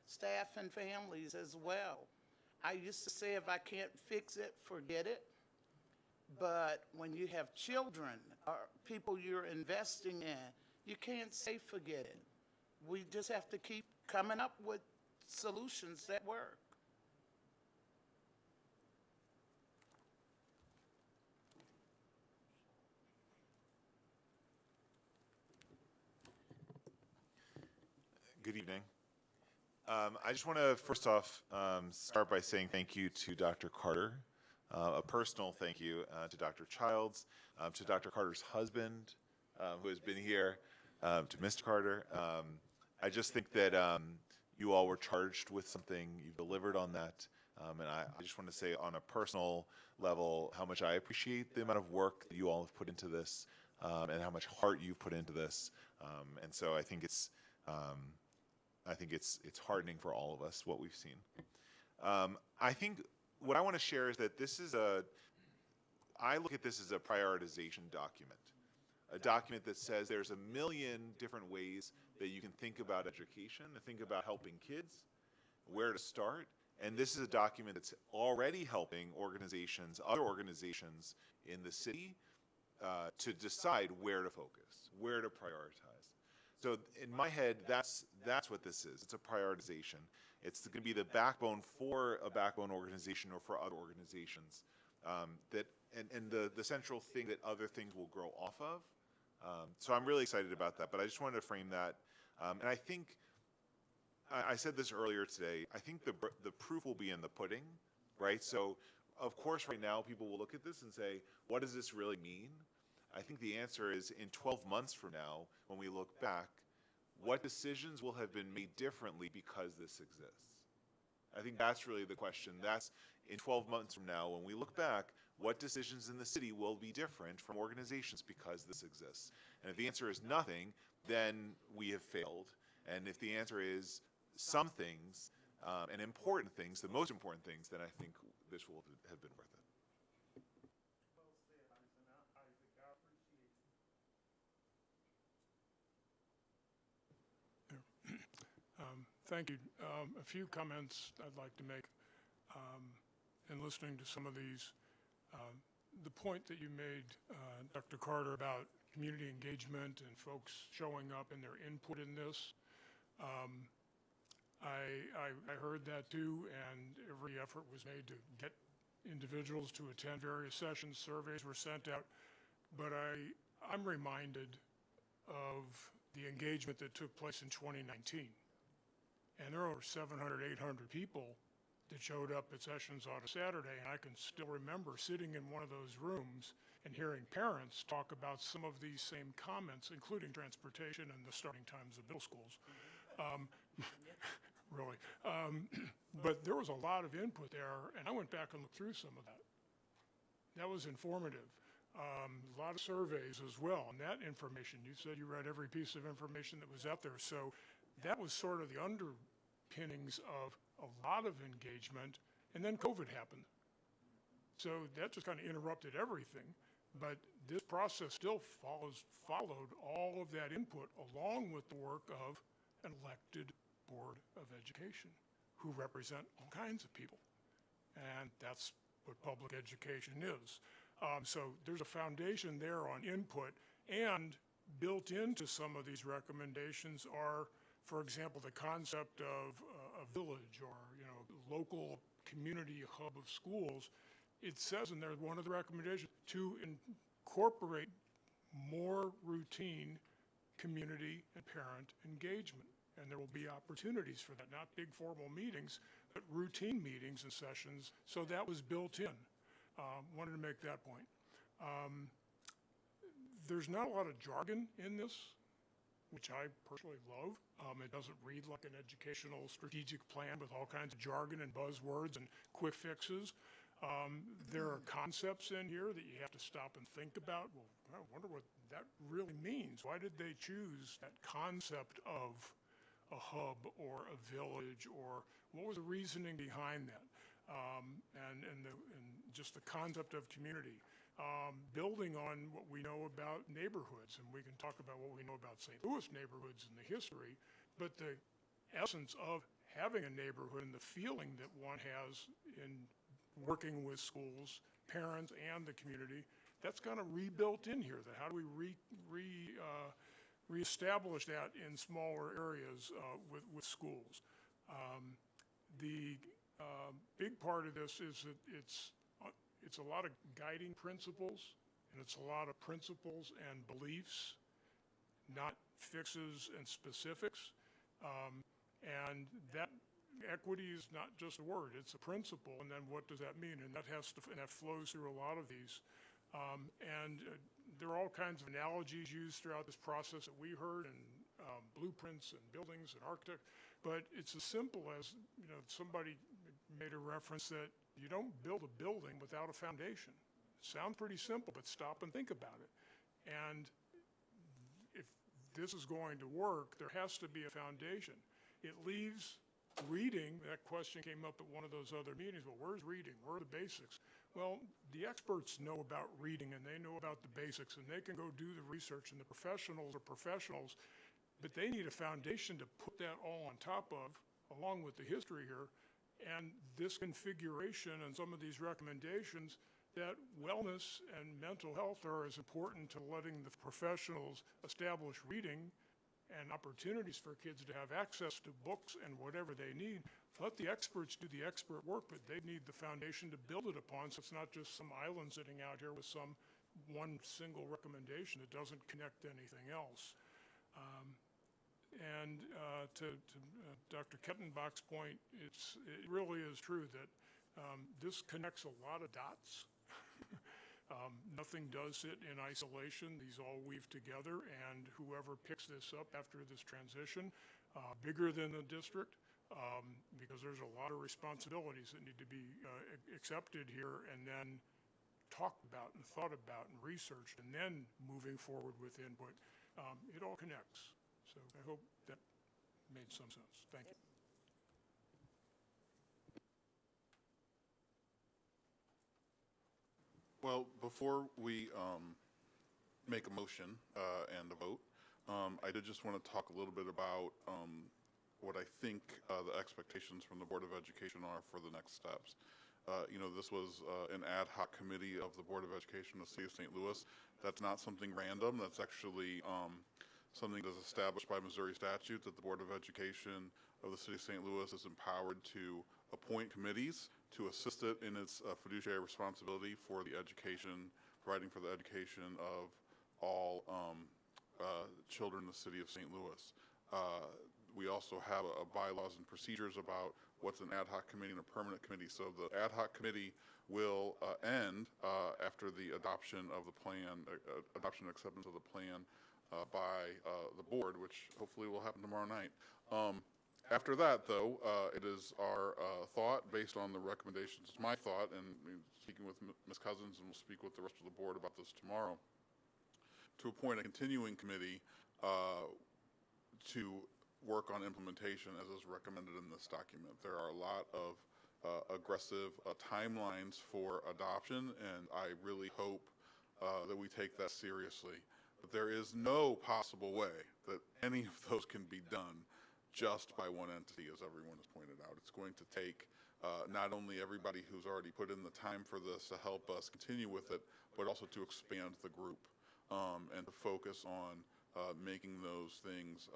staff and families as well. I used to say if I can't fix it, forget it. But when you have children or people you're investing in, you can't say forget it. We just have to keep coming up with solutions that work. Good evening. I just want to first off start by saying thank you to Dr. Carter, a personal thank you to Dr. Childs, to Dr. Carter's husband, who has been here, to Mr. Carter. I just think that you all were charged with something, you've delivered on that, and I just want to say on a personal level how much I appreciate the amount of work that you all have put into this, and how much heart you've put into this, and so I think it's heartening for all of us what we've seen. I think what I want to share is that I look at this as a prioritization document, a document that says there's a million different ways that you can think about education, and think about helping kids, where to start, and this is a document that's already helping organizations, other organizations in the city, to decide where to focus, where to prioritize. So in my head, that's what this is. It's a prioritization. It's going to be the backbone for a backbone organization or for other organizations, and the central thing that other things will grow off of. So I'm really excited about that, but I just wanted to frame that. And I think, I said this earlier today, I think the proof will be in the pudding, right? So of course right now people will look at this and say, what does this really mean? I think the answer is in 12 months from now, when we look back, what decisions will have been made differently because this exists? I think that's really the question. That's in 12 months from now, when we look back, what decisions in the city will be different from organizations because this exists? And if the answer is nothing, then we have failed. And if the answer is some things, and important things, the most important things, then I think this will have been worth it. Thank you. A few comments I'd like to make in listening to some of these. The point that you made, Dr. Carter, about community engagement and folks showing up and their input in this, I heard that too, and every effort was made to get individuals to attend various sessions. Surveys were sent out, but I'm reminded of the engagement that took place in 2019. And there were 700, 800 people that showed up at sessions on a Saturday, and I can still remember sitting in one of those rooms and hearing parents talk about some of these same comments, including transportation and the starting times of middle schools. Really. But there was a lot of input there, and I went back and looked through some of that. That was informative. A lot of surveys as well, and that information, you said you read every piece of information that was out there, so that was sort of the underpinnings of a lot of engagement, and then COVID happened. So that just kind of interrupted everything, but this process still followed all of that input along with the work of an elected Board of Education who represent all kinds of people, and that's what public education is. So there's a foundation there on input, and built into some of these recommendations are, for example, the concept of a village or local community hub of schools, it says in there, one of the recommendations, to incorporate more routine community and parent engagement. And there will be opportunities for that, not big formal meetings, but routine meetings and sessions. So that was built in. Wanted to make that point. There's not a lot of jargon in this, which I personally love. It doesn't read like an educational strategic plan with all kinds of jargon and buzzwords and quick fixes. There are concepts in here that you have to stop and think about. Well, I wonder what that really means. Why did they choose that concept of a hub or a village, or what was the reasoning behind that? And just the concept of community. Building on what we know about neighborhoods, and we can talk about what we know about St. Louis neighborhoods and the history, but the essence of having a neighborhood and the feeling that one has in working with schools, parents, and the community, that's kind of rebuilt in here. That how do we reestablish that in smaller areas with schools? The big part of this is that it's a lot of guiding principles, and it's a lot of principles and beliefs, not fixes and specifics. And that equity is not just a word, it's a principle, and then what does that mean? And that flows through a lot of these. There are all kinds of analogies used throughout this process that we heard, and blueprints and buildings and architects, but it's as simple as, somebody made a reference that you don't build a building without a foundation. Sounds pretty simple, but stop and think about it. And if this is going to work, there has to be a foundation. It leaves reading. That question came up at one of those other meetings. Well, where's reading? Where are the basics? Well, the experts know about reading, and they know about the basics, and they can go do the research, and the professionals are professionals, but they need a foundation to put that all on top of, along with the history here. And this configuration and some of these recommendations, that wellness and mental health are as important to letting the professionals establish reading and opportunities for kids to have access to books and whatever they need. Let the experts do the expert work, but they need the foundation to build it upon, so it's not just some island sitting out here with some one single recommendation that doesn't connect to anything else. And to Dr. Kettenbach's point, it really is true that this connects a lot of dots. Nothing does sit in isolation. These all weave together, and whoever picks this up after this transition, bigger than the district, because there's a lot of responsibilities that need to be accepted here and then talked about and thought about and researched, and then moving forward with input. It all connects. So I hope that made some sense. Thank you. Well, before we make a motion and a vote, I did just want to talk a little bit about what I think the expectations from the Board of Education are for the next steps. This was an ad hoc committee of the Board of Education of the City of St. Louis. That's not something random. That's actually something that is established by Missouri statute, that the Board of Education of the City of St. Louis is empowered to appoint committees to assist it in its fiduciary responsibility for the education, providing for the education of all children in the City of St. Louis. We also have a bylaws and procedures about what's an ad hoc committee and a permanent committee. So the ad hoc committee will end after the adoption of the plan, adoption and acceptance of the plan by the board, which hopefully will happen tomorrow night. After that, though, it is our thought, based on the recommendations, my thought, and speaking with Ms. Cousins, and we'll speak with the rest of the board about this tomorrow, to appoint a continuing committee to work on implementation as is recommended in this document. There are a lot of aggressive timelines for adoption, and I really hope that we take that seriously. But there is no possible way that any of those can be done just by one entity, as everyone has pointed out. It's going to take not only everybody who's already put in the time for this to help us continue with it, but also to expand the group and to focus on making those things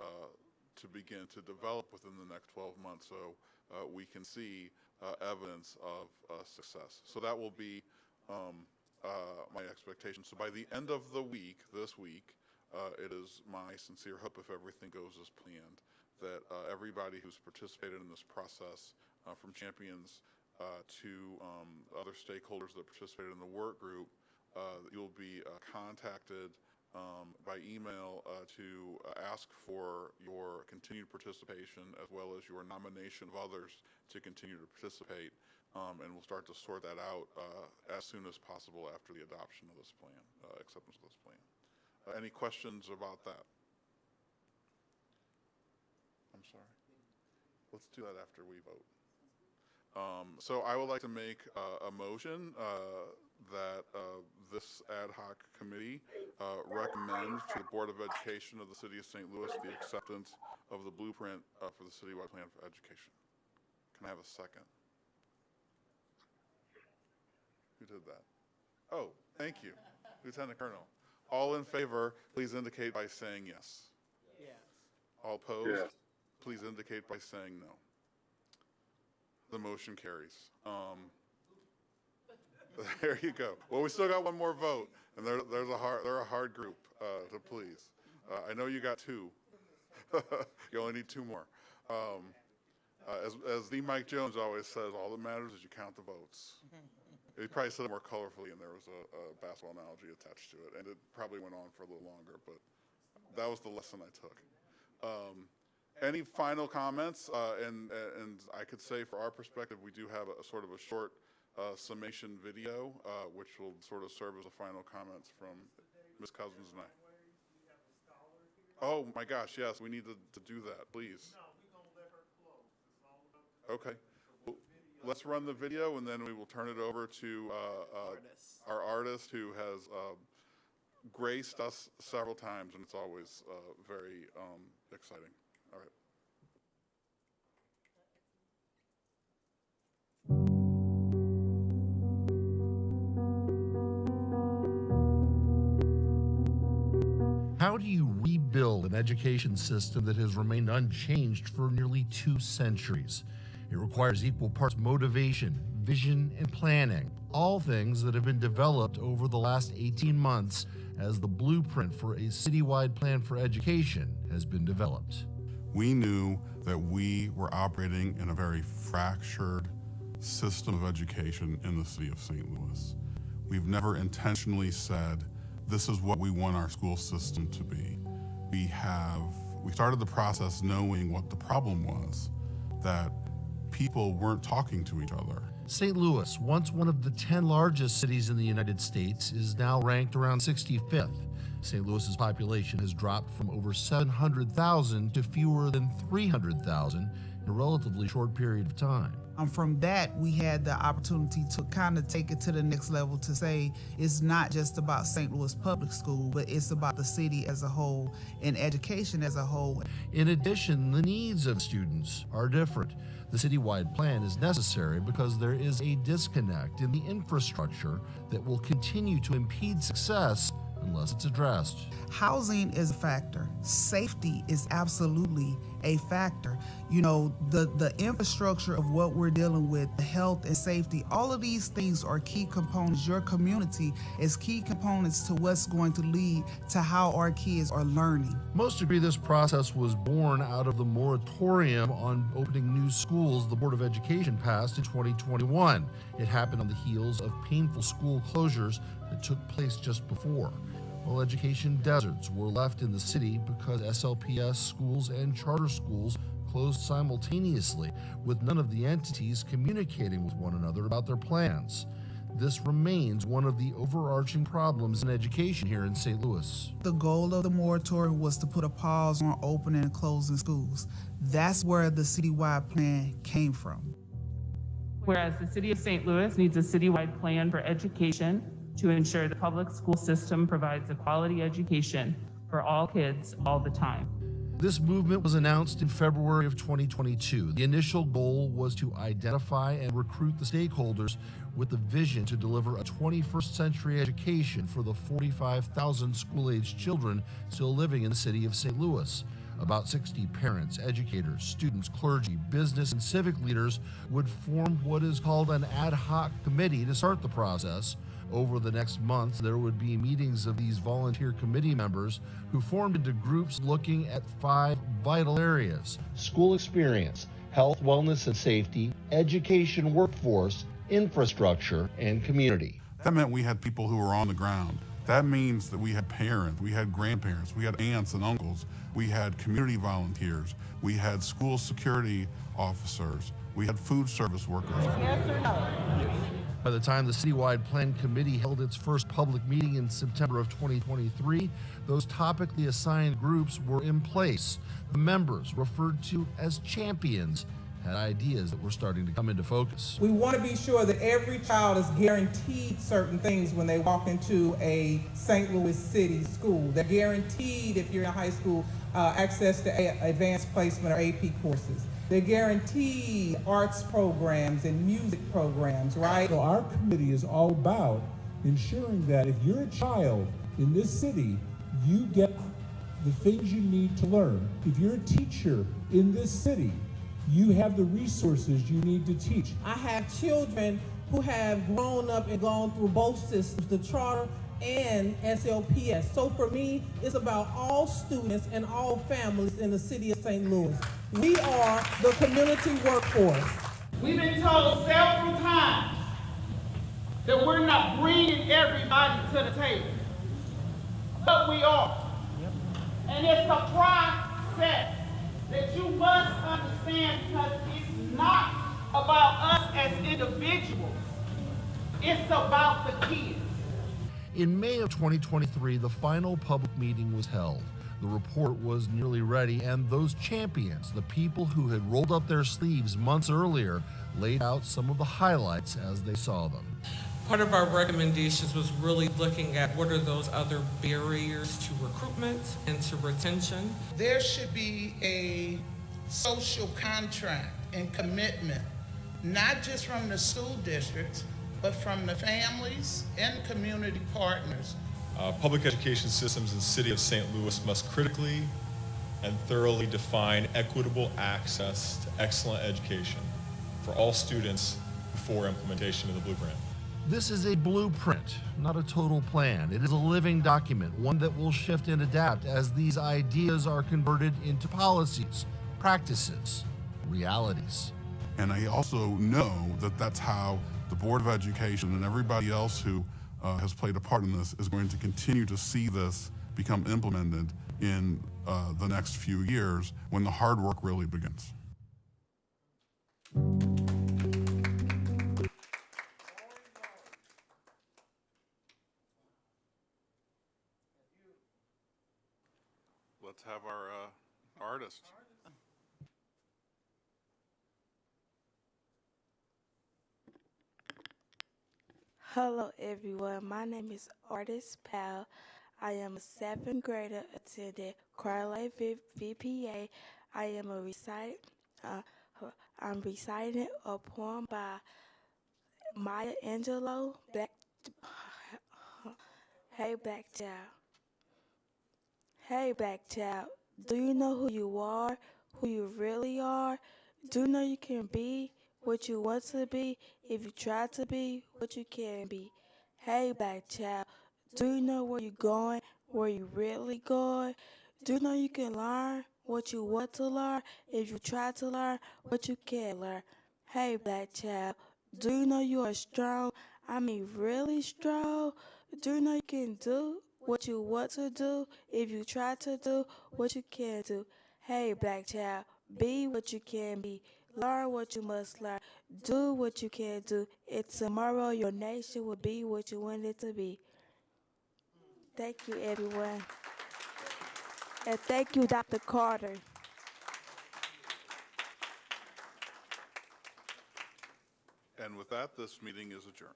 to begin to develop within the next 12 months, so we can see evidence of success. So that will be my expectation. So by the end of the week, this week, it is my sincere hope, if everything goes as planned, that everybody who's participated in this process, from champions to other stakeholders that participated in the work group, you'll be contacted by email to ask for your continued participation as well as your nomination of others to continue to participate. And we'll start to sort that out as soon as possible after the adoption of this plan, acceptance of this plan. Any questions about that? I'm sorry. Let's do that after we vote. So I would like to make a motion that this ad hoc committee recommends to the Board of Education of the City of St. Louis the acceptance of the blueprint for the citywide plan for education. Can I have a second? Who did that? Oh, thank you, Lieutenant Colonel. All in favor, please indicate by saying yes. Yes. All opposed? Yes. Please indicate by saying no. The motion carries. There you go. Well, we still got one more vote, and they're a hard group to please. I know you got two. You only need two more. As the Mike Jones always says, all that matters is you count the votes. He probably said it more colorfully, and there was a basketball analogy attached to it, and it probably went on for a little longer, but that was the lesson I took. Any final comments? And I could say, for our perspective, we do have a sort of a short summation video, which will sort of serve as the final comments from Ms. Cousins and I. Oh my gosh, yes, we need to do that, please. Okay. Well, let's run the video, and then we will turn it over to our artist, who has graced us several times, and it's always very exciting. All right. How do you rebuild an education system that has remained unchanged for nearly 2 centuries? It requires equal parts motivation, vision, and planning, all things that have been developed over the last 18 months as the blueprint for a citywide plan for education has been developed. We knew that we were operating in a very fractured system of education in the city of St. Louis. We've never intentionally said, this is what we want our school system to be. We started the process knowing what the problem was, that people weren't talking to each other. St. Louis, once one of the 10 largest cities in the United States, is now ranked around 65th. St. Louis's population has dropped from over 700,000 to fewer than 300,000 in a relatively short period of time. From that, we had the opportunity to kind of take it to the next level to say it's not just about St. Louis Public School, but it's about the city as a whole and education as a whole. In addition, the needs of students are different. The citywide plan is necessary because there is a disconnect in the infrastructure that will continue to impede success unless it's addressed. Housing is a factor. Safety is absolutely a factor. You know, the infrastructure of what we're dealing with, the health and safety, all of these things are key components. Your community is key components to what's going to lead to how our kids are learning. Most agree this process was born out of the moratorium on opening new schools the Board of Education passed in 2021. It happened on the heels of painful school closures that took place just before. While education deserts were left in the city because SLPS schools and charter schools closed simultaneously, with none of the entities communicating with one another about their plans. This remains one of the overarching problems in education here in St. Louis. The goal of the moratorium was to put a pause on opening and closing schools. That's where the citywide plan came from. Whereas the City of St. Louis needs a citywide plan for education to ensure the public school system provides a quality education for all kids all the time. This movement was announced in February of 2022. The initial goal was to identify and recruit the stakeholders with the vision to deliver a 21st century education for the 45,000 school-aged children still living in the city of St. Louis. About 60 parents, educators, students, clergy, business, and civic leaders would form what is called an ad hoc committee to start the process. Over the next months, there would be meetings of these volunteer committee members who formed into groups looking at 5 vital areas: school experience, health, wellness and safety, education, workforce, infrastructure, and community. That meant we had people who were on the ground. That means that we had parents, we had grandparents, we had aunts and uncles, we had community volunteers, we had school security officers, we had food service workers. Yes or no? By the time the citywide plan committee held its first public meeting in September of 2023, those topically assigned groups were in place. The members, referred to as champions, had ideas that were starting to come into focus. We want to be sure that every child is guaranteed certain things when they walk into a St. Louis City school. They're guaranteed, if you're in high school, access to advanced placement or AP courses. They're guaranteed arts programs and music programs, right? So our committee is all about ensuring that if you're a child in this city, you get the things you need to learn. If you're a teacher in this city, you have the resources you need to teach. I have children who have grown up and gone through both systems, the charter and SLPS. So for me, it's about all students and all families in the city of St. Louis. We are the community workforce. We've been told several times that we're not bringing everybody to the table, but we are. And it's a process that you must understand, because it's not about us as individuals. It's about the kids. In May of 2023, the final public meeting was held. The report was nearly ready, and those champions, the people who had rolled up their sleeves months earlier, laid out some of the highlights as they saw them. Part of our recommendations was really looking at what are those other barriers to recruitment and to retention. There should be a social contract and commitment, not just from the school districts, but from the families and community partners. Public education systems in the city of St. Louis must critically and thoroughly define equitable access to excellent education for all students before implementation of the blueprint. This is a blueprint, not a total plan. It is a living document, one that will shift and adapt as these ideas are converted into policies, practices, realities. And I also know that that's how the Board of Education and everybody else who has played a part in this is going to continue to see this become implemented in the next few years when the hard work really begins. Let's have our artist. Hello everyone, my name is Artist Powell. I am a 7th grader attending Carlisle VPA. I am I'm reciting a poem by Maya Angelou. Hey Black Child. Hey Black Child, do you know who you are, who you really are? Do you know you can be what you want to be if you try to be what you can be? Hey Black Child, do you know where you're going, where you really going? Do you know you can learn what you want to learn if you try to learn what you can learn? Hey Black Child, do you know you are strong, I mean really strong? Do you know you can do what you want to do if you try to do what you can do? Hey Black Child, be what you can be. Learn what you must learn. Do what you can do. And tomorrow your nation will be what you want it to be. Thank you, everyone. And thank you, Dr. Carter. And with that, this meeting is adjourned.